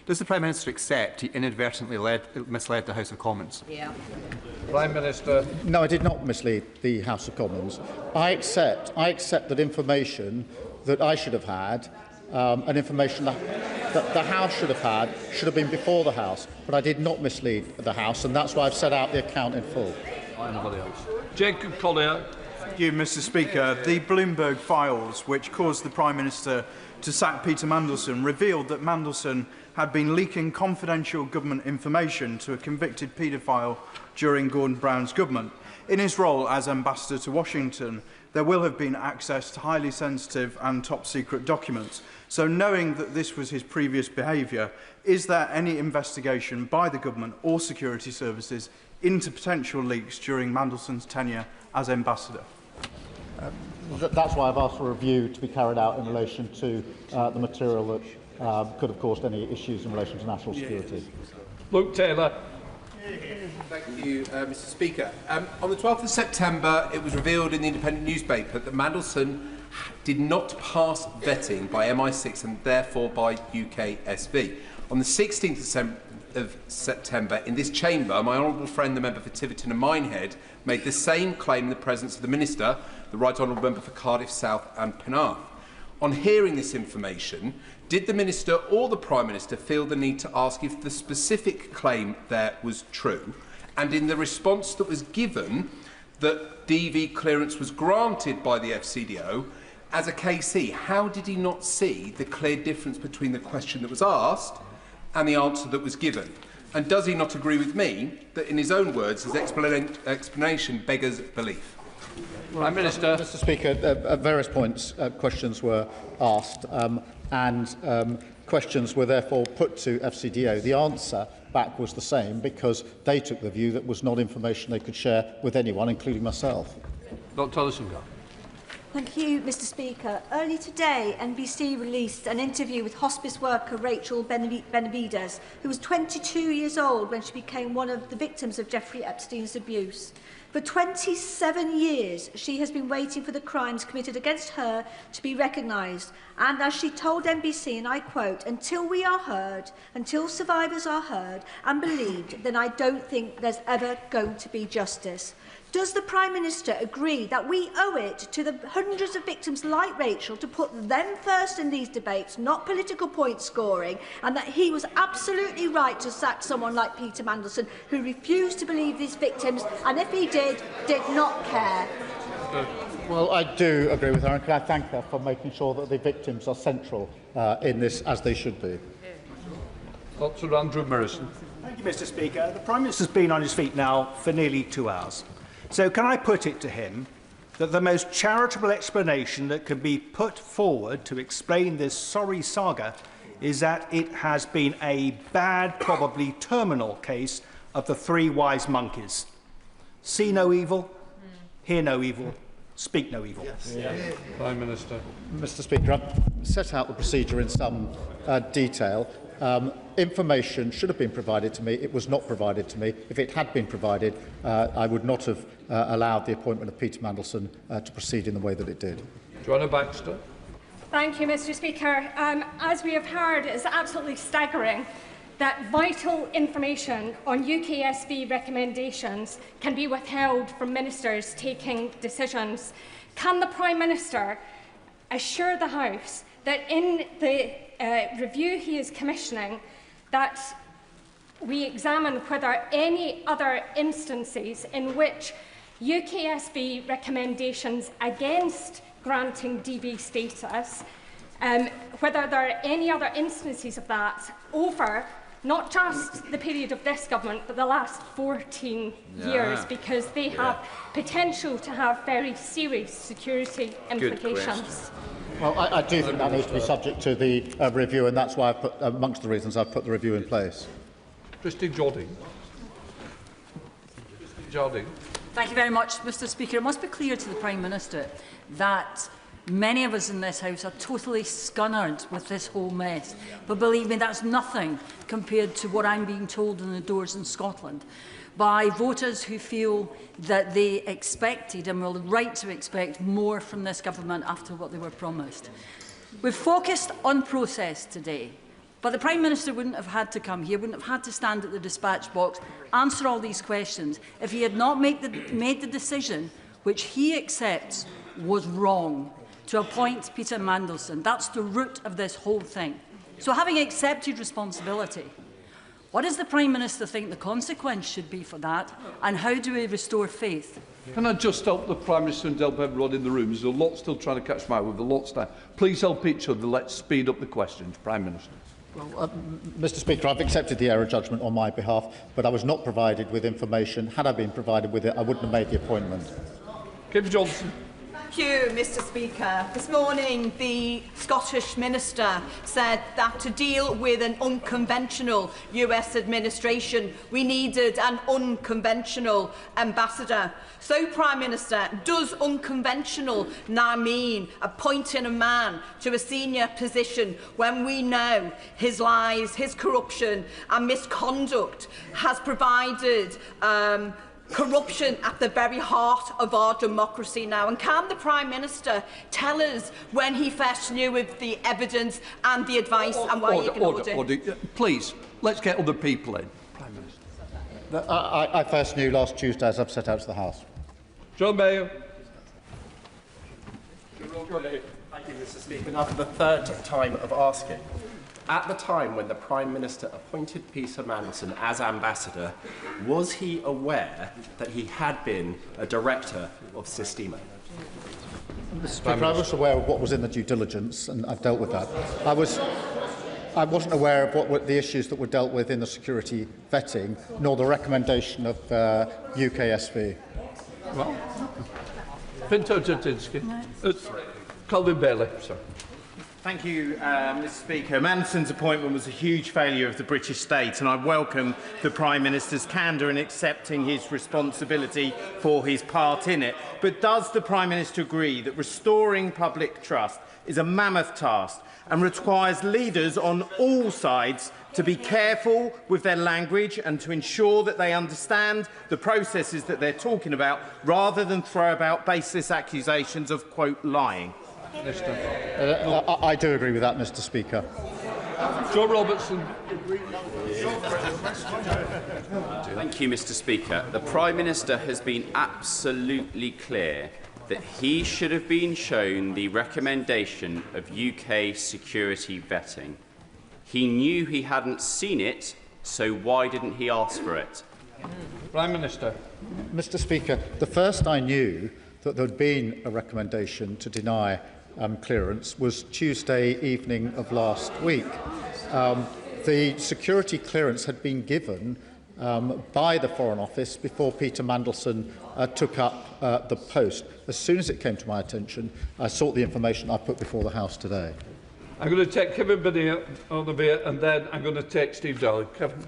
Does the Prime Minister accept he inadvertently misled the House of Commons? Yeah. Prime Minister. No, I did not mislead the House of Commons. I accept that information that I should have had, and information that the House should have been before the House, but I did not mislead the House, and that's why I've set out the account in full. Anybody else? Jacob Collier. Thank you, Mr. Speaker. The Bloomberg files, which caused the Prime Minister to sack Peter Mandelson, revealed that Mandelson had been leaking confidential government information to a convicted paedophile during Gordon Brown's government. In his role as ambassador to Washington, there will have been access to highly sensitive and top-secret documents. So, knowing that this was his previous behaviour, is there any investigation by the government or security services into potential leaks during Mandelson's tenure as ambassador? That's why I've asked for a review to be carried out in relation to the material that could have caused any issues in relation to national security. Luke Taylor. Thank you, Mr. Speaker. On the 12th of September, it was revealed in the Independent newspaper that Mandelson did not pass vetting by MI6 and therefore by UKSV. On the 16th of September, in this chamber, my honourable friend, the member for Tiverton and Minehead, made the same claim in the presence of the Minister, the Right Honourable Member for Cardiff South and Penarth. On hearing this information, did the Minister or the Prime Minister feel the need to ask if the specific claim there was true? And in the response that was given, that DV clearance was granted by the FCDO, as a KC, how did he not see the clear difference between the question that was asked and the answer that was given? And does he not agree with me that, in his own words, his explanation beggars belief? Prime Minister. Mr. Speaker, at various points, questions were asked, and questions were therefore put to FCDO. The answer back was the same because they took the view that was not information they could share with anyone, including myself. Dr. Lissengar. Thank you, Mr. Speaker. Early today, NBC released an interview with hospice worker Rachel Benavides, who was 22 years old when she became one of the victims of Jeffrey Epstein's abuse. For 27 years, she has been waiting for the crimes committed against her to be recognised. And as she told NBC, and I quote, "Until we are heard, until survivors are heard and believed, then I don't think there's ever going to be justice." Does the Prime Minister agree that we owe it to the hundreds of victims like Rachel to put them first in these debates, not political point scoring, and that he was absolutely right to sack someone like Peter Mandelson, who refused to believe these victims, and if he did not care? Well, I do agree with her, and can I thank her for making sure that the victims are central in this, as they should be. Dr. Andrew Morrison. Thank you, Mr. Speaker. The Prime Minister's been on his feet now for nearly 2 hours. So can I put it to him that the most charitable explanation that can be put forward to explain this sorry saga is that it has been a bad, probably terminal case of the three wise monkeys. See no evil, hear no evil, speak no evil. Yes. Prime Minister. Mr. Speaker, I've set out the procedure in some detail. Information should have been provided to me. It was not provided to me. If it had been provided, I would not have allowed the appointment of Peter Mandelson to proceed in the way that it did. Joanna Baxter. Thank you, Mr. Speaker. As we have heard, it is absolutely staggering that vital information on UKSB recommendations can be withheld from ministers taking decisions. Can the Prime Minister assure the House that in the review he is commissioning, that we examine whether any other instances in which UKSB recommendations against granting DB status, whether there are any other instances of that over not just the period of this government, but the last 14 years, because they have potential to have very serious security implications. Well, I do think that needs to be subject to the review, and that's why I've put, amongst the reasons I've put the review in place. Christine Jardine. Jardine. Thank you very much, Mr. Speaker. It must be clear to the Prime Minister that many of us in this House are totally scunnered with this whole mess. But believe me, that's nothing compared to what I'm being told in the doors in Scotland by voters who feel that they expected and were right to expect more from this government after what they were promised. We've focused on process today, but the Prime Minister wouldn't have had to come here, wouldn't have had to stand at the dispatch box, answer all these questions if he had not made the decision which he accepts was wrong, to appoint Peter Mandelson. That's the root of this whole thing. So having accepted responsibility, what does the Prime Minister think the consequence should be for that, and how do we restore faith? Can I just help the Prime Minister and help everyone in the room? There's a lot still trying to catch my eye with a lot now. Please help each other. Let's speed up the questions. Prime Minister. Well, Mr. Speaker, I've accepted the error judgment on my behalf, but I was not provided with information. Had I been provided with it, I wouldn't have made the appointment. Keir Johnson. Thank you, Mr. Speaker. This morning, the Scottish Minister said that to deal with an unconventional US administration, we needed an unconventional ambassador. So, Prime Minister, does unconventional now mean appointing a man to a senior position when we know his lies, his corruption and misconduct has provided corruption at the very heart of our democracy now? And can the Prime Minister tell us when he first knew of the evidence and the advice and why he ignored it? Please, let's get other people in. Prime Minister. I first knew last Tuesday, as I've set out to the House. John Mayo. Thank you, Mr. Speaker. Now, for the third time of asking. At the time when the Prime Minister appointed Peter Mandelson as ambassador, was he aware that he had been a director of Sistema? Mr. Speaker, I was aware of what was in the due diligence, and I've dealt with that. I wasn't aware of what were the issues that were dealt with in the security vetting, nor the recommendation of UKSB. Well, Pinto Tutinsky. Colin Bailey, sorry. Thank you, Mr. Speaker. Mandelson's appointment was a huge failure of the British state, and I welcome the Prime Minister's candour in accepting his responsibility for his part in it. But does the Prime Minister agree that restoring public trust is a mammoth task and requires leaders on all sides to be careful with their language and to ensure that they understand the processes that they're talking about, rather than throw about baseless accusations of, quote, lying? I do agree with that, Mr. Speaker. John Robertson. Thank you, Mr. Speaker. The Prime Minister has been absolutely clear that he should have been shown the recommendation of UK security vetting. He knew he hadn't seen it, so why didn't he ask for it? Prime Minister. Mr. Speaker, the first I knew that there had been a recommendation to deny clearance was Tuesday evening of last week. The security clearance had been given by the Foreign Office before Peter Mandelson took up the post. As soon as it came to my attention, I sought the information I put before the House today. I'm going to take Kevin Bennett on the bit, and then I'm going to take Steve Darling. Kevin.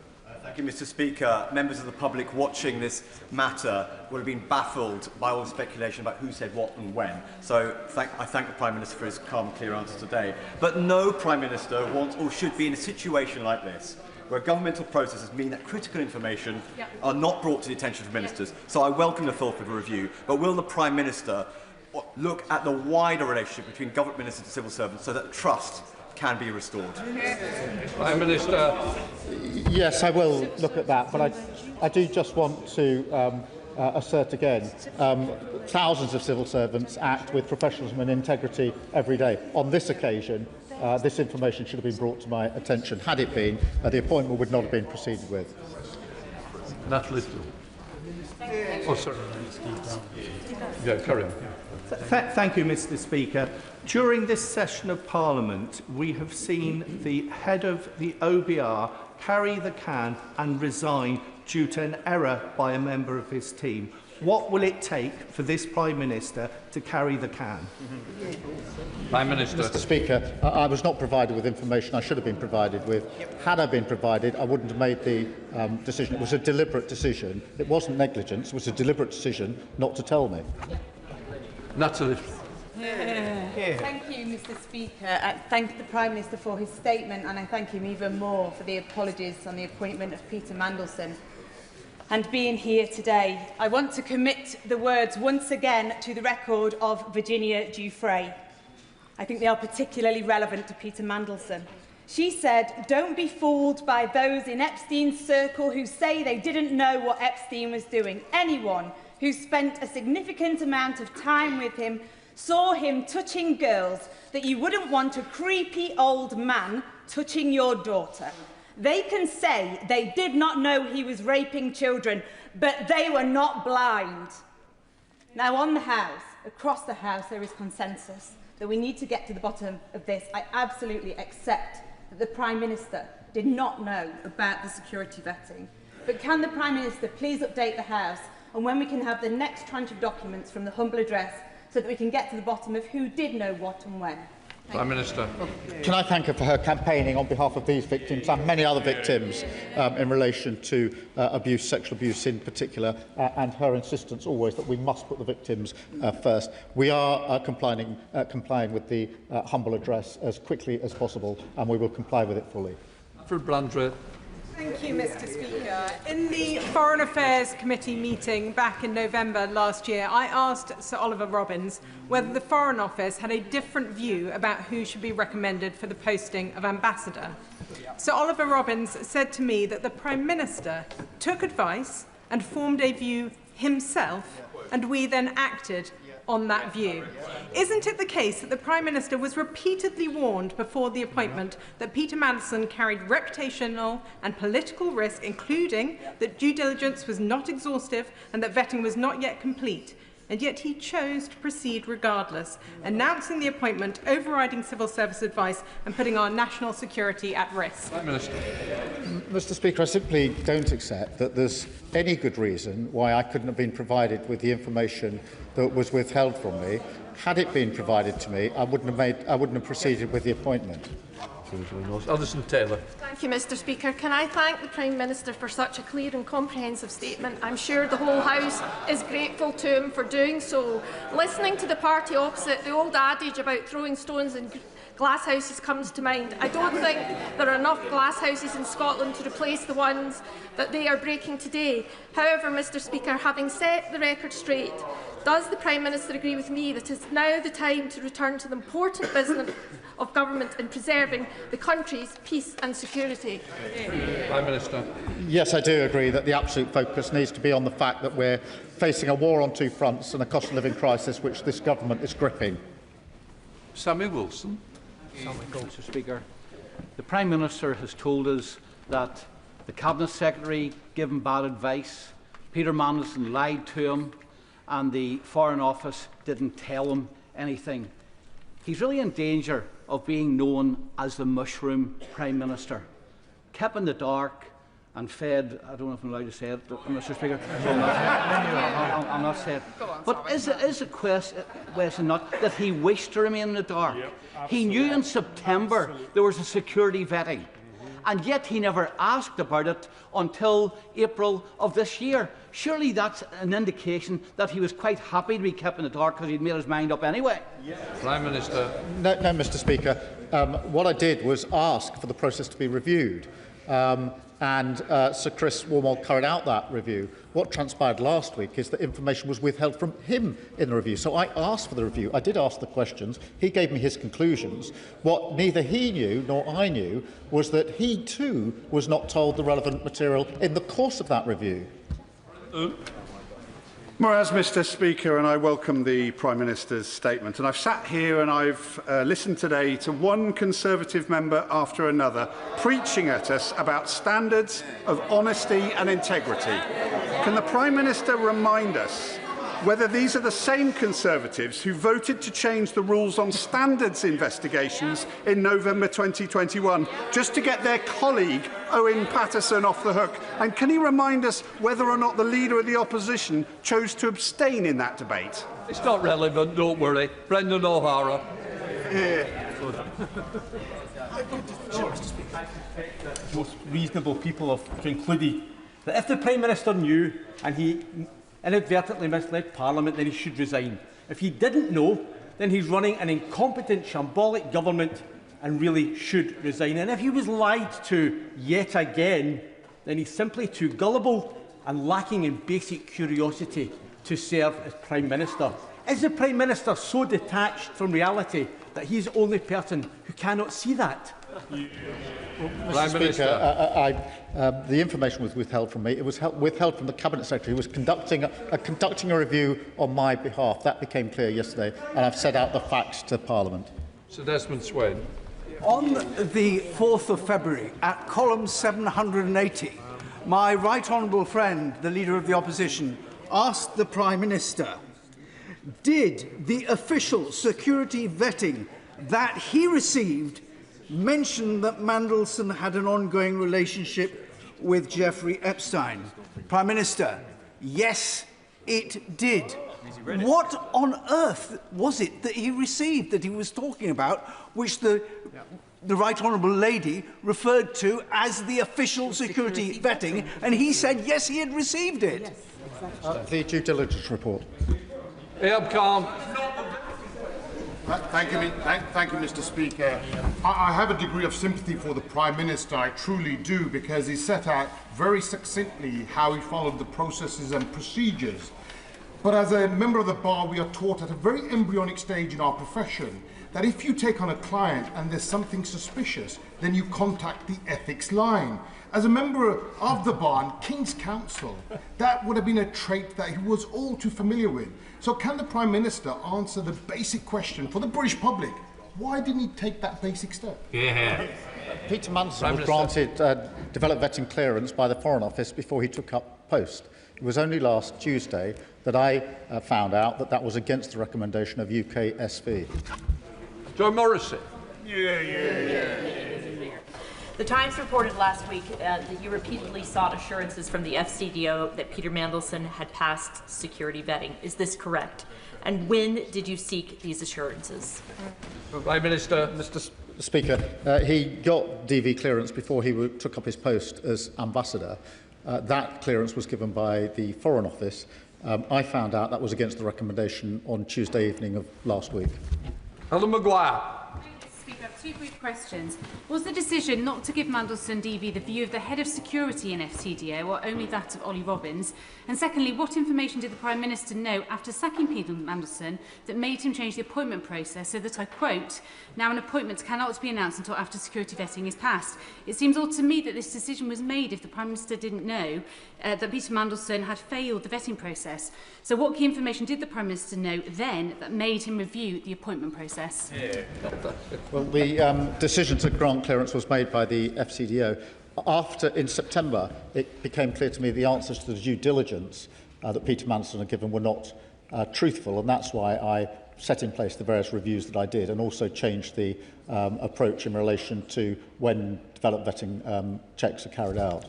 Thank you, Mr. Speaker. Members of the public watching this matter will have been baffled by all the speculation about who said what and when. So I thank the Prime Minister for his calm, clear answer today. But no Prime Minister wants or should be in a situation like this, where governmental processes mean that critical information are not brought to the attention of ministers. So I welcome the thought of a review. But will the Prime Minister look at the wider relationship between government ministers and civil servants so that trust can be restored? Prime Minister. Yes, I will look at that, but I do just want to assert again, thousands of civil servants act with professionalism and integrity every day. On this occasion, this information should have been brought to my attention. Had it been, the appointment would not have been proceeded with. Natalie. Oh, sorry. Yeah, carry on. Thank you, Mr. Speaker. During this session of Parliament, we have seen the head of the OBR carry the can and resign due to an error by a member of his team. What will it take for this Prime Minister to carry the can? Prime Minister. Mr. Speaker, I was not provided with information I should have been provided with. Had I been provided, I wouldn't have made the decision. It was a deliberate decision. It wasn't negligence. It was a deliberate decision not to tell me. Natalie. Thank you, Mr. Speaker. I thank the Prime Minister for his statement, and I thank him even more for the apologies on the appointment of Peter Mandelson and being here today. I want to commit the words once again to the record of Virginia Giuffre. I think they are particularly relevant to Peter Mandelson. She said, "Don't be fooled by those in Epstein's circle who say they didn't know what Epstein was doing. Anyone who spent a significant amount of time with him saw him touching girls that you wouldn't want a creepy old man touching your daughter. They can say they did not know he was raping children, but they were not blind." Now, on the House, across the House, there is consensus that we need to get to the bottom of this. I absolutely accept that the Prime Minister did not know about the security vetting. But can the Prime Minister please update the House on when we can have the next tranche of documents from the humble address so that we can get to the bottom of who did know what and when? Prime Minister. Can I thank her for her campaigning on behalf of these victims and many other victims in relation to abuse, sexual abuse in particular, and her insistence always that we must put the victims first. We are complying with the humble address as quickly as possible, and we will comply with it fully. For Blandre. Thank you, Mr. Speaker. In the Foreign Affairs Committee meeting back in November last year, I asked Sir Oliver Robbins whether the Foreign Office had a different view about who should be recommended for the posting of ambassador. Sir Oliver Robbins said to me that the Prime Minister took advice and formed a view himself, and we then acted on that view. Isn't it the case that the Prime Minister was repeatedly warned before the appointment that Peter Mandelson carried reputational and political risk, including that due diligence was not exhaustive and that vetting was not yet complete, and yet he chose to proceed regardless, announcing the appointment, overriding civil service advice and putting our national security at risk? Prime Minister. Mr. Speaker, I simply don't accept that there's any good reason why I couldn't have been provided with the information that was withheld from me. Had it been provided to me, I wouldn't have proceeded with the appointment. Alison Taylor. Thank you, Mr. Speaker. Can I thank the Prime Minister for such a clear and comprehensive statement? I'm sure the whole House is grateful to him for doing so. Listening to the party opposite, the old adage about throwing stones in glass houses comes to mind. I don't think there are enough glass houses in Scotland to replace the ones that they are breaking today. However, Mr. Speaker, having set the record straight, does the Prime Minister agree with me that it is now the time to return to the important business of government in preserving the country's peace and security? Prime Minister. Yes, I do agree that the absolute focus needs to be on the fact that we're facing a war on two fronts and a cost of living crisis which this government is gripping. Sammy Wilson. Mr. Speaker. The Prime Minister has told us that the Cabinet Secretary gave him bad advice, Peter Mandelson lied to him, and the Foreign Office didn't tell him anything. He's really in danger of being known as the mushroom Prime Minister, kept in the dark and fed. I don't know if I'm allowed to say it, Mr. Speaker. So I'm not saying it. But is a question not that he wished to remain in the dark? He knew in September there was a security vetting, and yet he never asked about it until April of this year. Surely that's an indication that he was quite happy to be kept in the dark because he'd made his mind up anyway. Yes. Prime Minister. No, Mr. Speaker. What I did was ask for the process to be reviewed. And Sir Chris Wormald carried out that review. What transpired last week is that information was withheld from him in the review. So I asked for the review. I did ask the questions. He gave me his conclusions. What neither he knew nor I knew was that he too was not told the relevant material in the course of that review. Whereas, Mr. Speaker, and I welcome the Prime Minister's statement, and I've sat here and I've listened today to one Conservative member after another preaching at us about standards of honesty and integrity. Can the Prime Minister remind us whether these are the same Conservatives who voted to change the rules on standards investigations in November 2021 just to get their colleague Owen Paterson off the hook? And can he remind us whether or not the Leader of the Opposition chose to abstain in that debate? It's not relevant, don't worry. Brendan O'Hara. Most reasonable people have concluded that if the Prime Minister knew and he inadvertently misled Parliament, then he should resign. If he didn't know, then he's running an incompetent, shambolic government and really should resign. And if he was lied to yet again, then he's simply too gullible and lacking in basic curiosity to serve as Prime Minister. Is the Prime Minister so detached from reality that he's the only person who cannot see that? Mr. Speaker, the information was withheld from me. It was withheld from the Cabinet Secretary, who was conducting a review on my behalf. That became clear yesterday, and I've set out the facts to Parliament. Sir Desmond Swayne. On the 4th of February, at column 780, my right honourable friend, the Leader of the Opposition, asked the Prime Minister, did the official security vetting that he received mention that Mandelson had an ongoing relationship with Jeffrey Epstein? Prime Minister, yes, it did. What on earth was it that he received that he was talking about, which the right honourable lady referred to as the official security vetting, and he said yes, he had received it? Yes, exactly. The due diligence report. Khan. Thank you, Mr. Speaker. I have a degree of sympathy for the Prime Minister, I truly do, because he set out very succinctly how he followed the processes and procedures. But as a member of the Bar, we are taught at a very embryonic stage in our profession that if you take on a client and there's something suspicious, then you contact the ethics line. As a member of the Bar and King's Counsel, that would have been a trait that he was all too familiar with. So can the Prime Minister answer the basic question for the British public? Why didn't he take that basic step? Peter Mandelson was granted developed vetting clearance by the Foreign Office before he took up post. It was only last Tuesday that I found out that that was against the recommendation of UK SV. Joe Morrissey. The Times reported last week that you repeatedly sought assurances from the FCDO that Peter Mandelson had passed security vetting. Is this correct? And when did you seek these assurances? Prime Minister. Mr. Speaker, he got DV clearance before he took up his post as ambassador. That clearance was given by the Foreign Office. I found out that was against the recommendation on Tuesday evening of last week. Helen Maguire. Speaker, I have two brief questions. Was the decision not to give Mandelson DV the view of the head of security in FCDO or only that of Ollie Robbins? And secondly, what information did the Prime Minister know after sacking Peter Mandelson that made him change the appointment process so that, I quote, now an appointment cannot be announced until after security vetting is passed? It seems odd to me that this decision was made if the Prime Minister didn't know that Peter Mandelson had failed the vetting process. So what key information did the Prime Minister know then that made him review the appointment process? Well, the decision to grant clearance was made by the FCDO. After, in September, it became clear to me the answers to the due diligence that Peter Mandelson had given were not truthful, and that's why I set in place the various reviews that I did, and also changed the approach in relation to when developed vetting checks are carried out.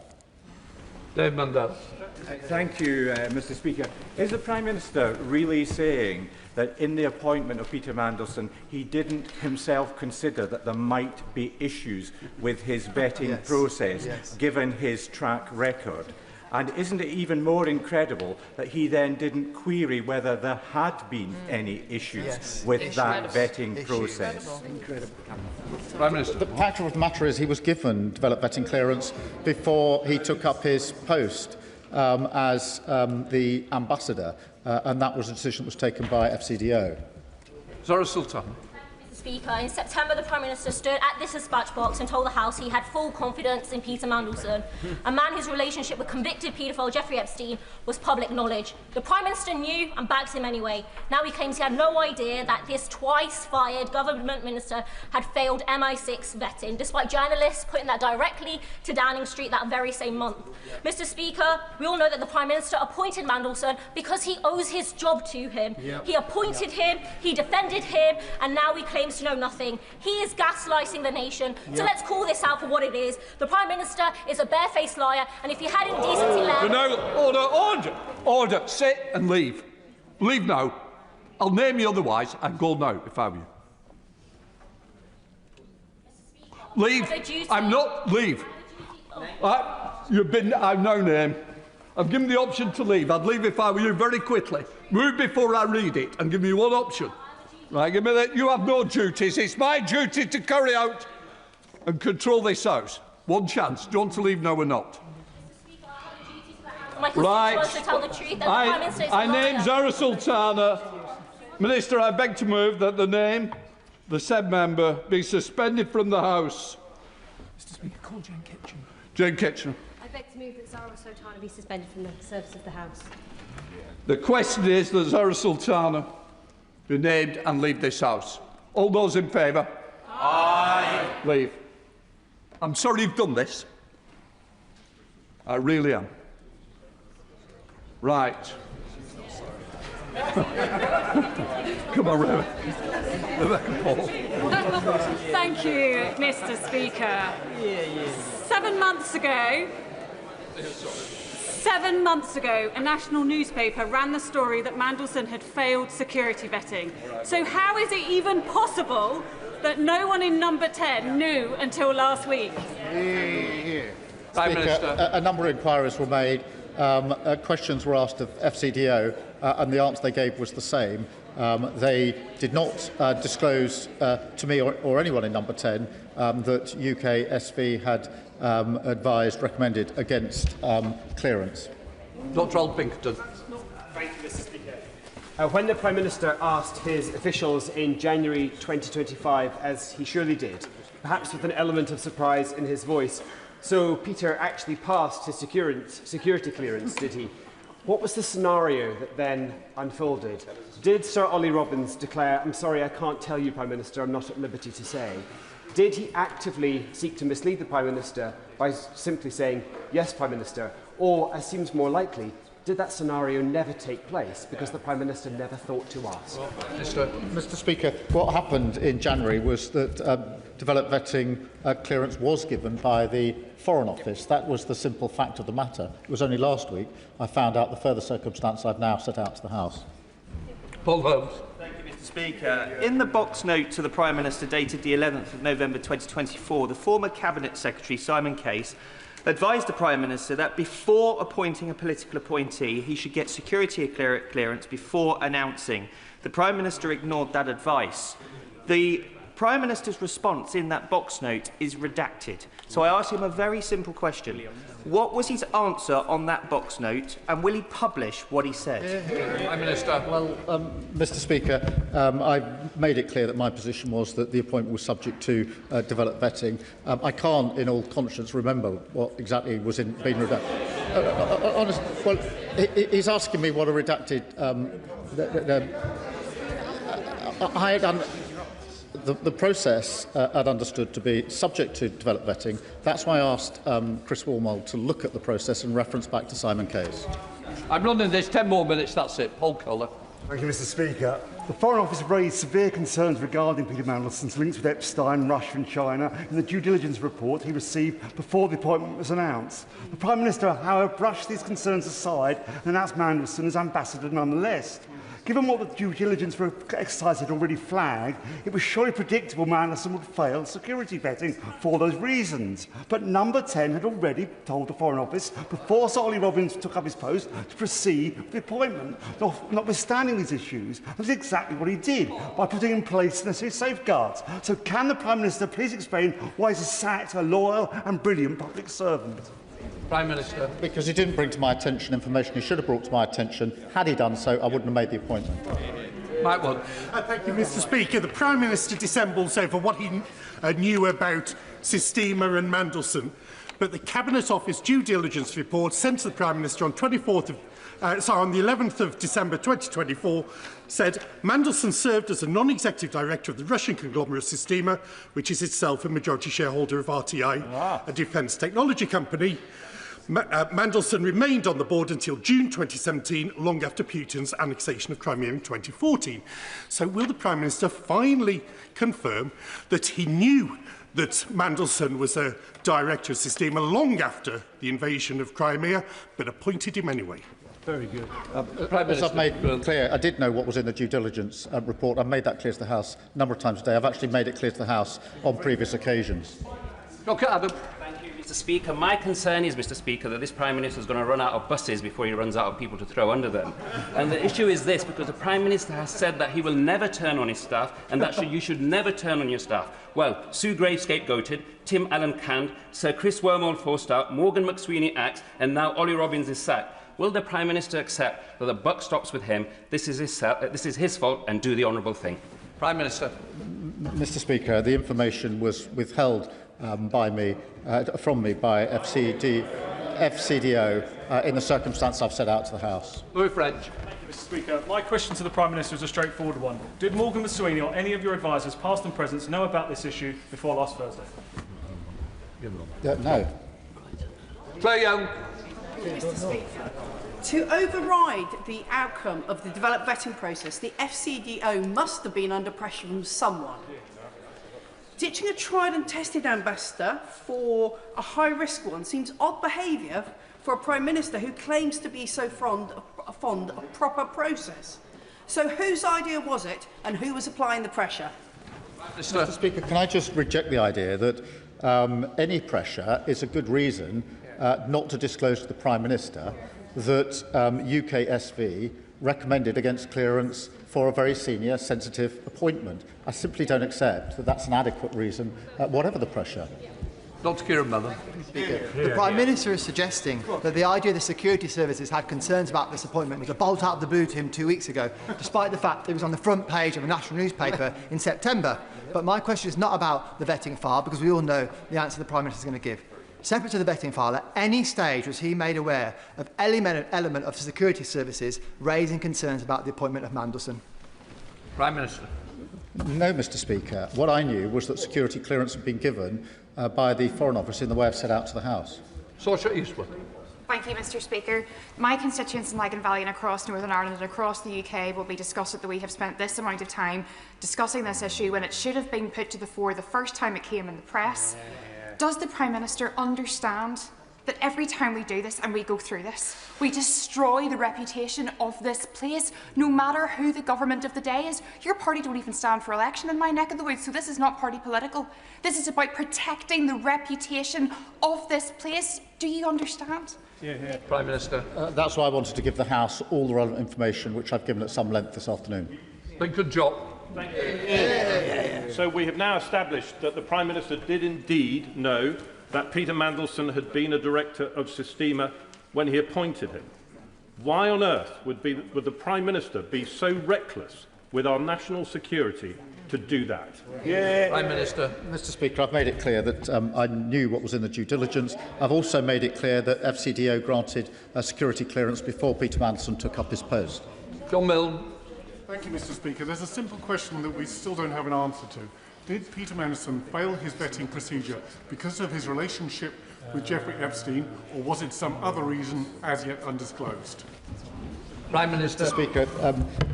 Dave Mandel. Thank you, Mr. Speaker. Is the Prime Minister really saying that in the appointment of Peter Mandelson, he didn't himself consider that there might be issues with his vetting process, given his track record? And isn't it even more incredible that he then didn't query whether there had been any issues with that vetting process? Prime Minister. The fact of the matter is he was given developed vetting clearance before he took up his post as the ambassador, and that was a decision that was taken by FCDO. Zara Sultan. Speaker, in September the Prime Minister stood at this dispatch box and told the House he had full confidence in Peter Mandelson, a man whose relationship with convicted paedophile Jeffrey Epstein was public knowledge. The Prime Minister knew and backed him anyway. Now he claims he had no idea that this twice-fired government minister had failed MI6 vetting, despite journalists putting that directly to Downing Street that very same month. Mr. Speaker, we all know that the Prime Minister appointed Mandelson because he owes his job to him. He appointed him, he defended him, and now he claims to know nothing. He is gaslighting the nation. So let's call this out for what it is. The Prime Minister is a barefaced liar, and if he had any decency left... No, order. Sit and leave. Leave now. I'll name you otherwise. I'd go now if I were you. Leave. I'm not. Leave. I've no name. I've given the option to leave. I'd leave if I were you very quickly. Move before I read it and give me one option. Right, give me that. You have no duties. It's my duty to carry out and control this House. One chance. Do you want to leave now or not? Right. I name Zara Sultana. Minister, I beg to move that the said member, be suspended from the House. Mr. Speaker, call Jane Kitchen. Jane Kitchen. I beg to move that Zara Sultana be suspended from the service of the House. The question is that Zara Sultana be named and leave this House. All those in favour? Aye. Leave. I'm sorry you've done this. I really am. Right. Come on, Rebecca Paul. Thank you, Mr. Speaker. 7 months ago, 7 months ago, a national newspaper ran the story that Mandelson had failed security vetting. So how is it even possible that no one in number 10 knew until last week? Prime Minister. A number of inquiries were made. Questions were asked of FCDO, and the answer they gave was the same. They did not disclose to me or anyone in number 10 that UK SV had recommended against clearance. Dr. Al Pinkerton. Thank you, Mr. Speaker. When the Prime Minister asked his officials in January 2025, as he surely did, perhaps with an element of surprise in his voice, so Peter actually passed his security clearance, did he? What was the scenario that then unfolded? Did Sir Ollie Robbins declare, "I'm sorry, I can't tell you, Prime Minister, I'm not at liberty to say"? Did he actively seek to mislead the Prime Minister by simply saying, "Yes, Prime Minister"? Or, as seems more likely, did that scenario never take place because the Prime Minister never thought to ask? Mr. Speaker, what happened in January was that developed vetting clearance was given by the Foreign Office. That was the simple fact of the matter. It was only last week I found out the further circumstance I've now set out to the House. Paul Holmes. Thank you, Mr. Speaker. In the box note to the Prime Minister dated the 11th of November 2024, the former Cabinet Secretary, Simon Case, advised the Prime Minister that before appointing a political appointee, he should get security clearance before announcing. The Prime Minister ignored that advice. The Prime Minister's response in that box note is redacted. So I asked him a very simple question. What was his answer on that box note, and will he publish what he said? Prime Minister. Well, Mr. Speaker, I made it clear that my position was that the appointment was subject to developed vetting. I can't, in all conscience, remember what exactly was being redacted. Honestly, well, he's asking me what a redacted... I had the process I'd understood to be subject to developed vetting. That's why I asked Chris Warmold to look at the process and reference back to Simon Case. I'm running this 10 more minutes, that's it. Paul Kohler. Thank you, Mr. Speaker. The Foreign Office raised severe concerns regarding Peter Mandelson's links with Epstein, Russia and China in the due diligence report he received before the appointment was announced. The Prime Minister, however, brushed these concerns aside and announced Mandelson as ambassador nonetheless. Given what the due diligence exercise had already flagged, it was surely predictable Mandelson would fail security vetting for those reasons. But Number 10 had already told the Foreign Office, before Sir Ollie Robbins took up his post, to proceed with the appointment. Notwithstanding these issues, that's exactly what he did, by putting in place necessary safeguards. So can the Prime Minister please explain why he's sacked a loyal and brilliant public servant? Prime Minister. Because he didn't bring to my attention information he should have brought to my attention. Had he done so, I wouldn't have made the appointment. Mike Wood. Thank you, Mr. Speaker. The Prime Minister dissembles over what he knew about Starmer and Mandelson, but the Cabinet Office due diligence report sent to the Prime Minister on on the 11th of December 2024 said Mandelson served as a non-executive director of the Russian conglomerate Starmer, which is itself a majority shareholder of RTI, a defence technology company. Mandelson remained on the board until June 2017, long after Putin's annexation of Crimea in 2014. So will the Prime Minister finally confirm that he knew that Mandelson was a director of Starmer long after the invasion of Crimea, but appointed him anyway? Very good. As I've made clear, I did know what was in the due diligence report. I've made that clear to the House a number of times today. I've actually made it clear to the House on previous occasions. Dr. Adam. Thank you, Mr. Speaker. My concern is, Mr. Speaker, that this Prime Minister is going to run out of buses before he runs out of people to throw under them. And the issue is this, because the Prime Minister has said that he will never turn on his staff and that you should never turn on your staff. Well, Sue Gray scapegoated, Tim Allen canned, Sir Chris Wormald forced out, Morgan McSweeney axed, and now Ollie Robbins is sacked. Will the Prime Minister accept that the buck stops with him, this is his fault, and do the honourable thing? Prime Minister. Mr. Speaker, the information was withheld from me by FCDO in the circumstance I've set out to the House. Louis French. Thank you, Mr. Speaker. My question to the Prime Minister is a straightforward one. Did Morgan McSweeney or any of your advisers, past and present, know about this issue before last Thursday? No. Claire Young. Mr. Speaker, to override the outcome of the developed vetting process, the FCDO must have been under pressure from someone. Ditching a tried and tested ambassador for a high-risk one seems odd behaviour for a Prime Minister who claims to be so fond of proper process. So whose idea was it, and who was applying the pressure? Mr. Speaker, can I just reject the idea that any pressure is a good reason not to disclose to the Prime Minister that UKSV recommended against clearance for a very senior, sensitive appointment. I simply don't accept that that's an adequate reason, whatever the pressure. Dr. Keir Starmer. The Prime Minister is suggesting that the idea the security services had concerns about this appointment was a bolt out of the blue to him 2 weeks ago, despite the fact it was on the front page of a national newspaper in September. But my question is not about the vetting file, because we all know the answer the Prime Minister is going to give. Separate to the vetting file, at any stage was he made aware of element of security services raising concerns about the appointment of Mandelson? Prime Minister. No, Mr. Speaker. What I knew was that security clearance had been given by the Foreign Office in the way I've set out to the House. Saoirse Eastwood. Thank you, Mr. Speaker. My constituents in Lagan Valley and across Northern Ireland and across the UK will be disgusted that we have spent this amount of time discussing this issue when it should have been put to the fore the first time it came in the press. Does the Prime Minister understand that every time we do this and we go through this, we destroy the reputation of this place, no matter who the government of the day is? Your party don't even stand for election in my neck of the woods, so this is not party political. This is about protecting the reputation of this place. Do you understand? Prime Minister. That's why I wanted to give the House all the relevant information, which I've given at some length this afternoon. Lincoln Job. Thank you. So we have now established that the Prime Minister did indeed know that Peter Mandelson had been a director of Starmer when he appointed him. Why on earth would the Prime Minister be so reckless with our national security to do that? Prime Minister. Mr. Speaker, I've made it clear that I knew what was in the due diligence. I've also made it clear that FCDO granted security clearance before Peter Mandelson took up his post. John Milne. Thank you, Mr. Speaker. There's a simple question that we still don't have an answer to. Did Peter Mandelson fail his vetting procedure because of his relationship with Jeffrey Epstein, or was it some other reason as yet undisclosed? Prime Minister. Mr. Speaker,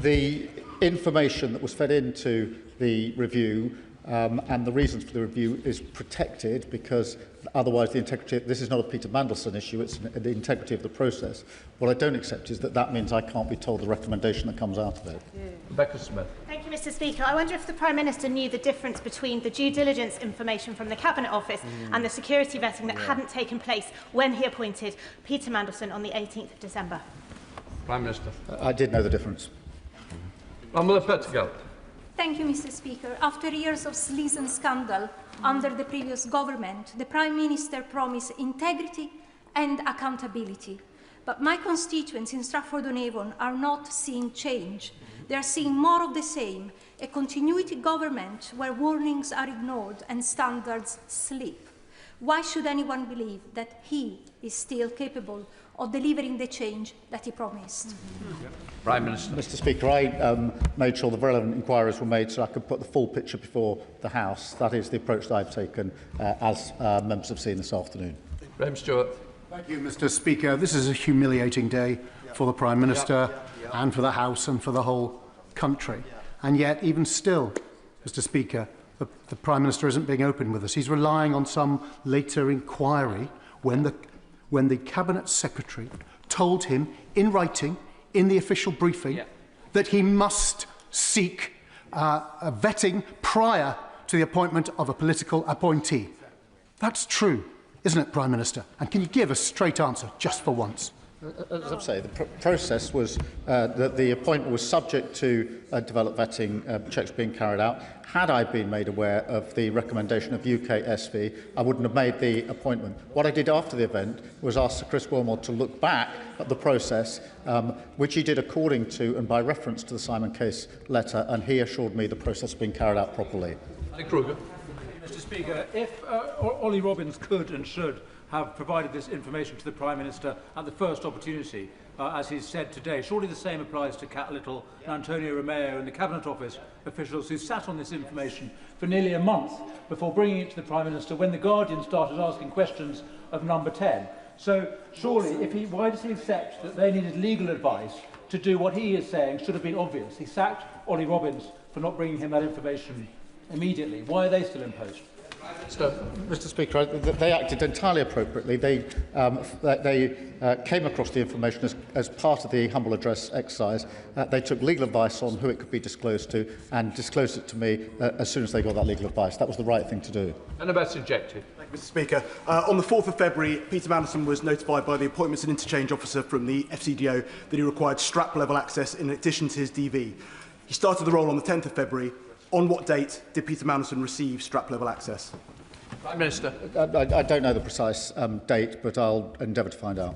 the information that was fed into the review and the reasons for the review is protected because otherwise the integrity, this is not a Peter Mandelson issue, it's the integrity of the process. What I don't accept is that that means I can't be told the recommendation that comes out of it. Rebecca Smith. Thank you, Mr. Speaker. I wonder if the Prime Minister knew the difference between the due diligence information from the Cabinet Office and the security vetting that hadn't taken place when he appointed Peter Mandelson on the 18th of December. Prime Minister. I did know the difference. Thank you, Mr. Speaker. After years of sleaze and scandal under the previous government, the Prime Minister promised integrity and accountability. But my constituents in Stratford-on-Avon are not seeing change. They are seeing more of the same, a continuity government where warnings are ignored and standards slip. Why should anyone believe that he is still capable of delivering the change that he promised? Prime Minister. Mr. Speaker, I made sure the relevant inquiries were made so I could put the full picture before the House. That is the approach that I've taken, as members have seen this afternoon. Graham Stewart. Thank you, Mr. Speaker. This is a humiliating day for the Prime Minister and for the House and for the whole country. And yet, even still, Mr. Speaker, the Prime Minister isn't being open with us. He's relying on some later inquiry when the Cabinet Secretary told him in writing, in the official briefing, that he must seek a vetting prior to the appointment of a political appointee. That's true, isn't it, Prime Minister? And can you give a straight answer, just for once? As I say, the process was that the appointment was subject to developed vetting checks being carried out. Had I been made aware of the recommendation of UKSV, I wouldn't have made the appointment. What I did after the event was ask Sir Chris Wilmot to look back at the process, which he did according to and by reference to the Simon Case letter, and he assured me the process had been carried out properly. Kruger. Mr. Speaker, if Ollie Robbins could and should have provided this information to the Prime Minister at the first opportunity, as he's said today, surely the same applies to Cat Little and Antonio Romeo and the Cabinet Office officials who sat on this information for nearly a month before bringing it to the Prime Minister when The Guardian started asking questions of number 10. So surely, why does he accept that they needed legal advice to do what he is saying should have been obvious? He sacked Ollie Robbins for not bringing him that information immediately. Why are they still in post? Mr. Speaker, they acted entirely appropriately. They came across the information as part of the humble address exercise. They took legal advice on who it could be disclosed to and disclosed it to me as soon as they got that legal advice. That was the right thing to do. And about subjective. Thank you, Mr. Speaker. On the 4th of February, Peter Mandelson was notified by the Appointments and Interchange Officer from the FCDO that he required strap-level access in addition to his DV. He started the role on the 10th of February. On what date did Peter Mandelson receive strap-level access? Prime Minister. I don't know the precise date, but I'll endeavour to find out.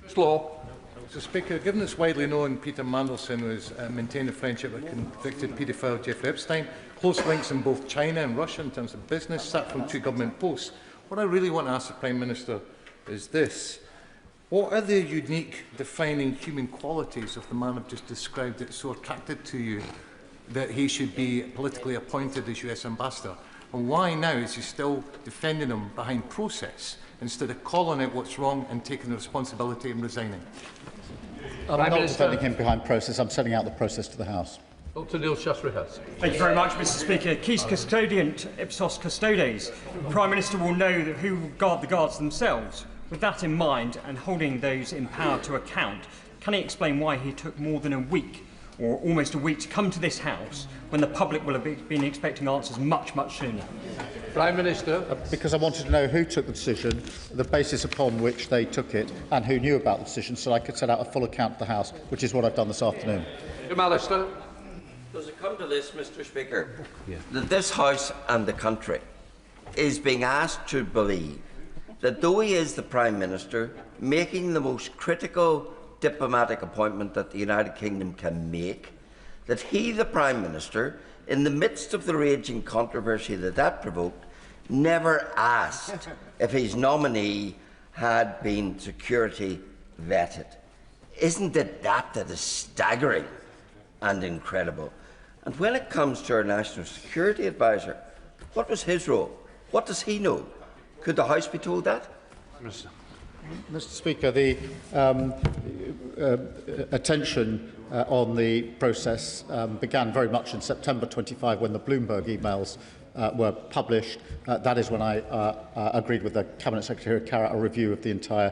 Slow. Mr. Speaker, given it's widely known Peter Mandelson was maintained a friendship with convicted paedophile Jeffrey Epstein, close links in both China and Russia in terms of business, sat from 2 government posts. What I really want to ask the Prime Minister is this. What are the unique, defining human qualities of the man I've just described that so attracted to you that he should be politically appointed as US Ambassador? And why now is he still defending him behind process instead of calling out what's wrong and taking the responsibility and resigning? I'm not defending him behind process. I'm setting out the process to the House. Dr. Neil Shastri-Hurst. Thank you very much, Mr. Speaker. Quis custodiant ipsos custodes. The Prime Minister will know that who will guard the guards themselves. With that in mind and holding those in power to account, can he explain why he took more than a week or almost a week to come to this House when the public will have been expecting answers much, much sooner? Prime Minister. Because I wanted to know who took the decision, the basis upon which they took it, and who knew about the decision, so I could set out a full account to the House, which is what I've done this afternoon. Alistair. Does it come to this, Mr. Speaker, that this House and the country is being asked to believe that though he is the Prime Minister, making the most critical diplomatic appointment that the United Kingdom can make, that he, the Prime Minister, in the midst of the raging controversy that provoked, never asked if his nominee had been security vetted? Isn't it that is staggering and incredible? And when it comes to our National Security Advisor, what was his role? What does he know? Could the House be told that? Mr. Speaker, the attention on the process began very much in September 25 when the Bloomberg emails were published. That is when I agreed with the Cabinet Secretary to carry out a review of the entire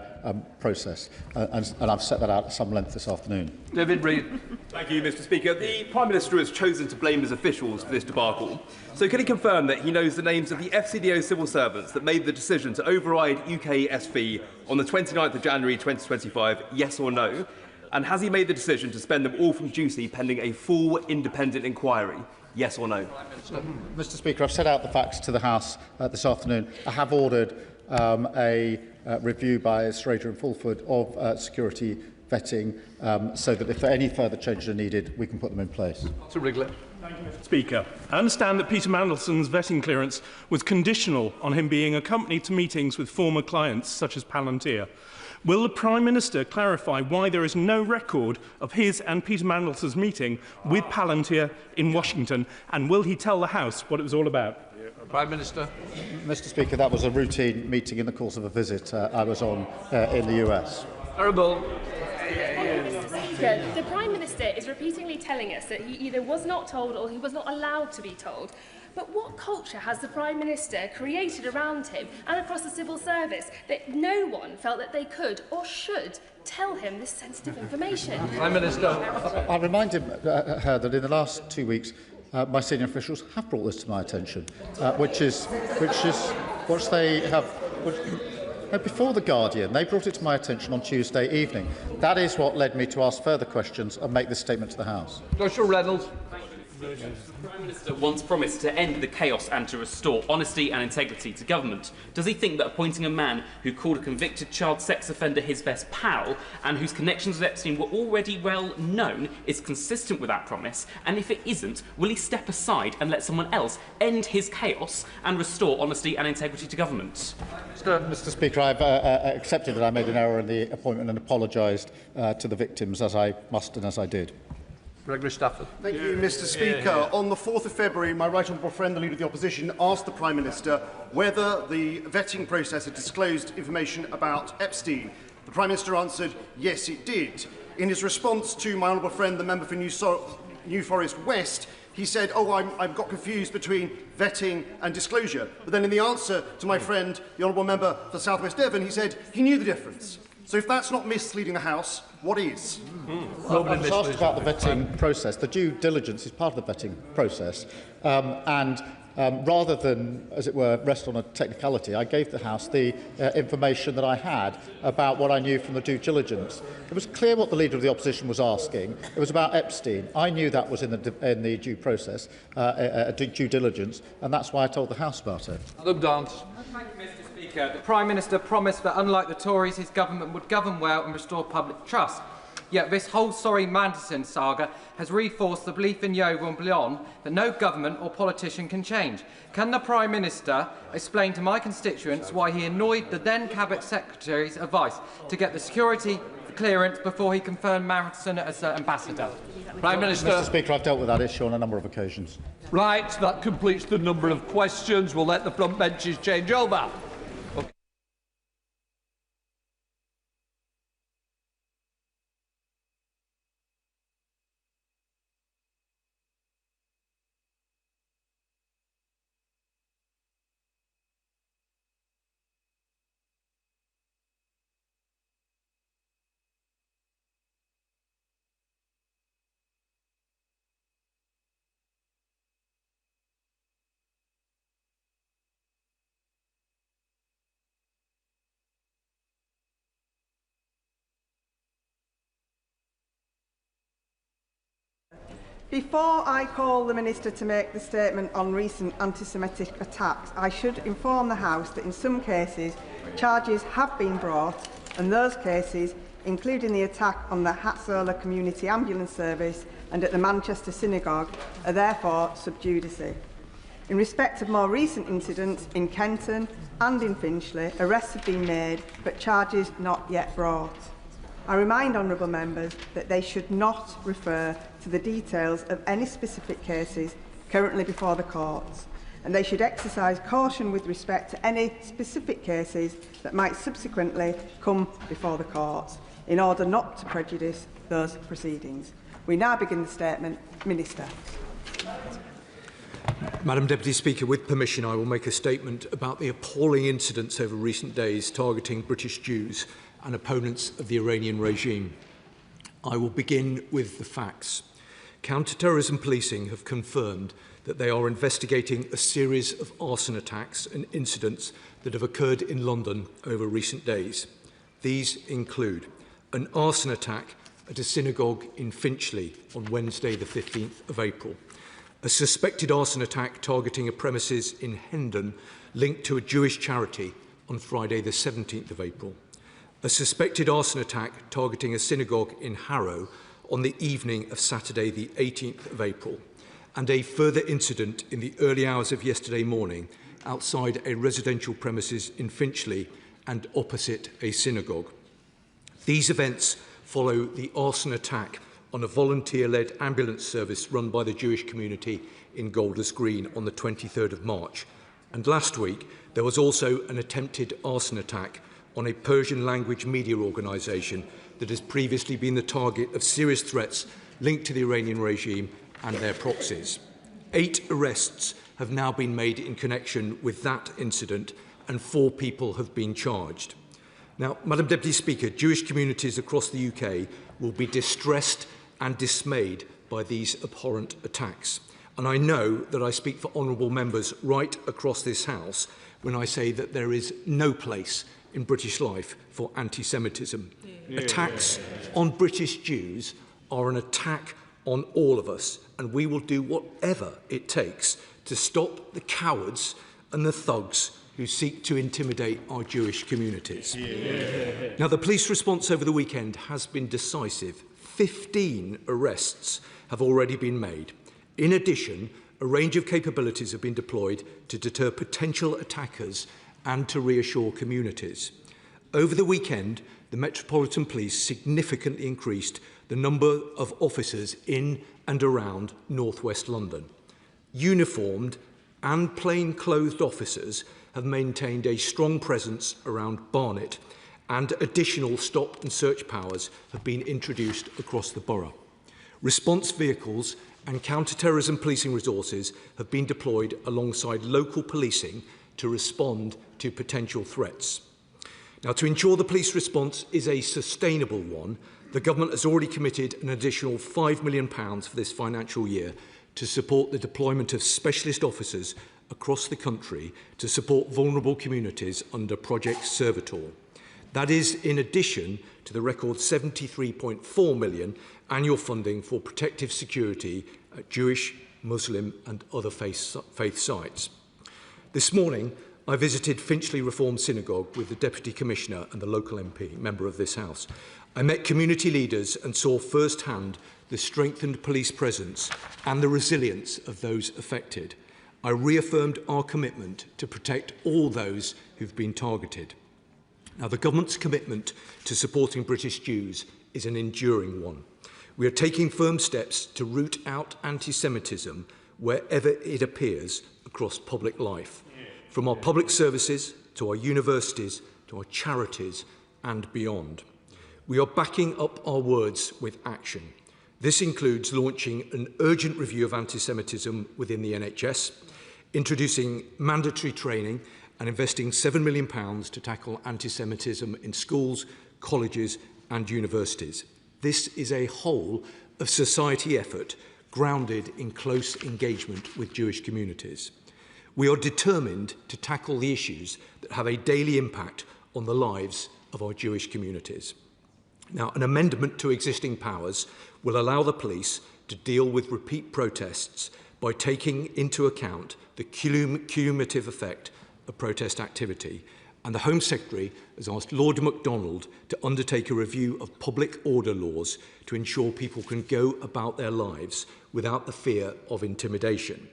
process, and I've set that out at some length this afternoon. David Reid. Thank you, Mr. Speaker. The Prime Minister has chosen to blame his officials for this debacle. So can he confirm that he knows the names of the FCDO civil servants that made the decision to override UK SV on the 29th of January 2025, yes or no? And has he made the decision to suspend them all from duty pending a full independent inquiry? Yes or no? Mr. Speaker, I've set out the facts to the House this afternoon. I have ordered a review by Strader and Fulford of security vetting so that if any further changes are needed, we can put them in place. Sir Wrigley. Thank you, Mr. Speaker. I understand that Peter Mandelson's vetting clearance was conditional on him being accompanied to meetings with former clients such as Palantir. Will the Prime Minister clarify why there is no record of his and Peter Mandelson's meeting with Palantir in Washington, and will he tell the House what it was all about? Prime Minister. Mr. Speaker, that was a routine meeting in the course of a visit I was on in the US. Honourable. The Prime Minister is repeatedly telling us that he either was not told or he was not allowed to be told. But what culture has the Prime Minister created around him and across the civil service that no one felt that they could or should tell him this sensitive information? Prime Minister. I remind her that in the last 2 weeks, my senior officials have brought this to my attention, which is what they have. Before The Guardian, they brought it to my attention on Tuesday evening. That is what led me to ask further questions and make this statement to the House. Joshua Reynolds. The Prime Minister once promised to end the chaos and to restore honesty and integrity to government. Does he think that appointing a man who called a convicted child sex offender his best pal and whose connections with Epstein were already well known is consistent with that promise? And if it isn't, will he step aside and let someone else end his chaos and restore honesty and integrity to government? Mr. Speaker, I've accepted that I made an error in the appointment and apologised to the victims, as I must and as I did. Gregory Stafford. Thank you, Mr. Speaker. On the 4th of February, my right honourable friend, the Leader of the Opposition, asked the Prime Minister whether the vetting process had disclosed information about Epstein. The Prime Minister answered, yes, it did. In his response to my honourable friend, the member for New Forest West, he said, I've got confused between vetting and disclosure. But then in the answer to my friend, the honourable member for South West Devon, he said he knew the difference. So if that's not misleading the House, what is? I was asked about the vetting process. The due diligence is part of the vetting process. Rather than, as it were, rest on a technicality, I gave the House the information that I had about what I knew from the due diligence. It was clear what the Leader of the Opposition was asking. It was about Epstein. I knew that was in the due process, due diligence, and that's why I told the House about it. Adam Dance. Thank you, Mr. Speaker. The Prime Minister promised that, unlike the Tories, his government would govern well and restore public trust. Yet this whole sorry Mandelson saga has reinforced the belief in Yeovil and beyond that no government or politician can change. Can the Prime Minister explain to my constituents why he annoyed the then Cabinet Secretary's advice to get the security clearance before he confirmed Mandelson as ambassador? Prime Minister. Mr. Speaker, I've dealt with that issue on a number of occasions. Right, that completes the number of questions. We'll let the front benches change over. Before I call the Minister to make the statement on recent anti-Semitic attacks, I should inform the House that in some cases charges have been brought, and those cases, including the attack on the Hatzola Community Ambulance Service and at the Manchester Synagogue, are therefore sub judice. In respect of more recent incidents in Kenton and in Finchley, arrests have been made but charges not yet brought. I remind honourable members that they should not refer to the details of any specific cases currently before the courts. and they should exercise caution with respect to any specific cases that might subsequently come before the courts, in order not to prejudice those proceedings. We now begin the statement. Minister. Madam Deputy Speaker, with permission, I will make a statement about the appalling incidents over recent days targeting British Jews and opponents of the Iranian regime. I will begin with the facts. Counter-terrorism policing have confirmed that they are investigating a series of arson attacks and incidents that have occurred in London over recent days. These include an arson attack at a synagogue in Finchley on Wednesday the 15th of April, a suspected arson attack targeting a premises in Hendon linked to a Jewish charity on Friday the 17th of April, a suspected arson attack targeting a synagogue in Harrow on the evening of Saturday the 18th of April, and a further incident in the early hours of yesterday morning outside a residential premises in Finchley and opposite a synagogue. These events follow the arson attack on a volunteer-led ambulance service run by the Jewish community in Golders Green on the 23rd of March. And last week, there was also an attempted arson attack on a Persian-language media organisation that has previously been the target of serious threats linked to the Iranian regime and their proxies. 8 arrests have now been made in connection with that incident, and 4 people have been charged. Now, Madam Deputy Speaker, Jewish communities across the UK will be distressed and dismayed by these abhorrent attacks. And I know that I speak for honourable members right across this House when I say that there is no place in British life for anti-Semitism. Attacks on British Jews are an attack on all of us, and we will do whatever it takes to stop the cowards and the thugs who seek to intimidate our Jewish communities. Now, the police response over the weekend has been decisive. 15 arrests have already been made. In addition, a range of capabilities have been deployed to deter potential attackers and to reassure communities. Over the weekend, the Metropolitan Police significantly increased the number of officers in and around North West London. Uniformed and plain-clothed officers have maintained a strong presence around Barnet, and additional stop and search powers have been introduced across the borough. Response vehicles and counter-terrorism policing resources have been deployed alongside local policing to respond to potential threats. Now, to ensure the police response is a sustainable one, the government has already committed an additional £5 million for this financial year to support the deployment of specialist officers across the country to support vulnerable communities under Project Servitor. That is in addition to the record £73.4 million annual funding for protective security at Jewish, Muslim and other faith sites. This morning, I visited Finchley Reform Synagogue with the Deputy Commissioner and the local MP, member of this House. I met community leaders and saw firsthand the strengthened police presence and the resilience of those affected. I reaffirmed our commitment to protect all those who've been targeted. Now, the government's commitment to supporting British Jews is an enduring one. We are taking firm steps to root out anti-Semitism wherever it appears across public life, from our public services to our universities to our charities and beyond. We are backing up our words with action. This includes launching an urgent review of anti-Semitism within the NHS, introducing mandatory training and investing £7 million to tackle anti-Semitism in schools, colleges and universities. This is a whole of society effort grounded in close engagement with Jewish communities. We are determined to tackle the issues that have a daily impact on the lives of our Jewish communities. Now, an amendment to existing powers will allow the police to deal with repeat protests by taking into account the cumulative effect of protest activity, and the Home Secretary has asked Lord MacDonald to undertake a review of public order laws to ensure people can go about their lives without the fear of intimidation.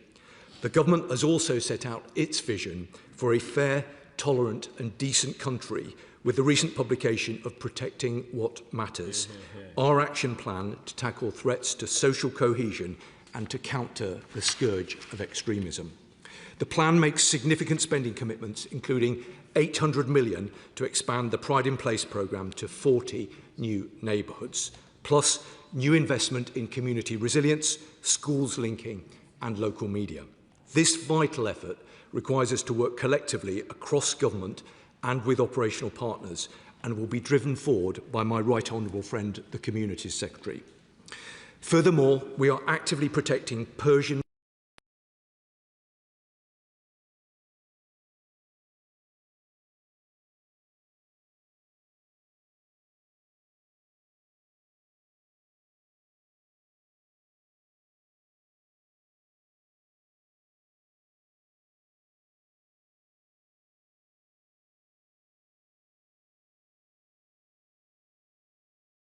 The government has also set out its vision for a fair, tolerant and decent country with the recent publication of Protecting What Matters, our action plan to tackle threats to social cohesion and to counter the scourge of extremism. The plan makes significant spending commitments, including £800 million to expand the Pride in Place programme to 40 new neighbourhoods, plus new investment in community resilience, schools linking and local media. This vital effort requires us to work collectively across government and with operational partners, and will be driven forward by my right honourable friend, the Communities Secretary. Furthermore, we are actively protecting Persian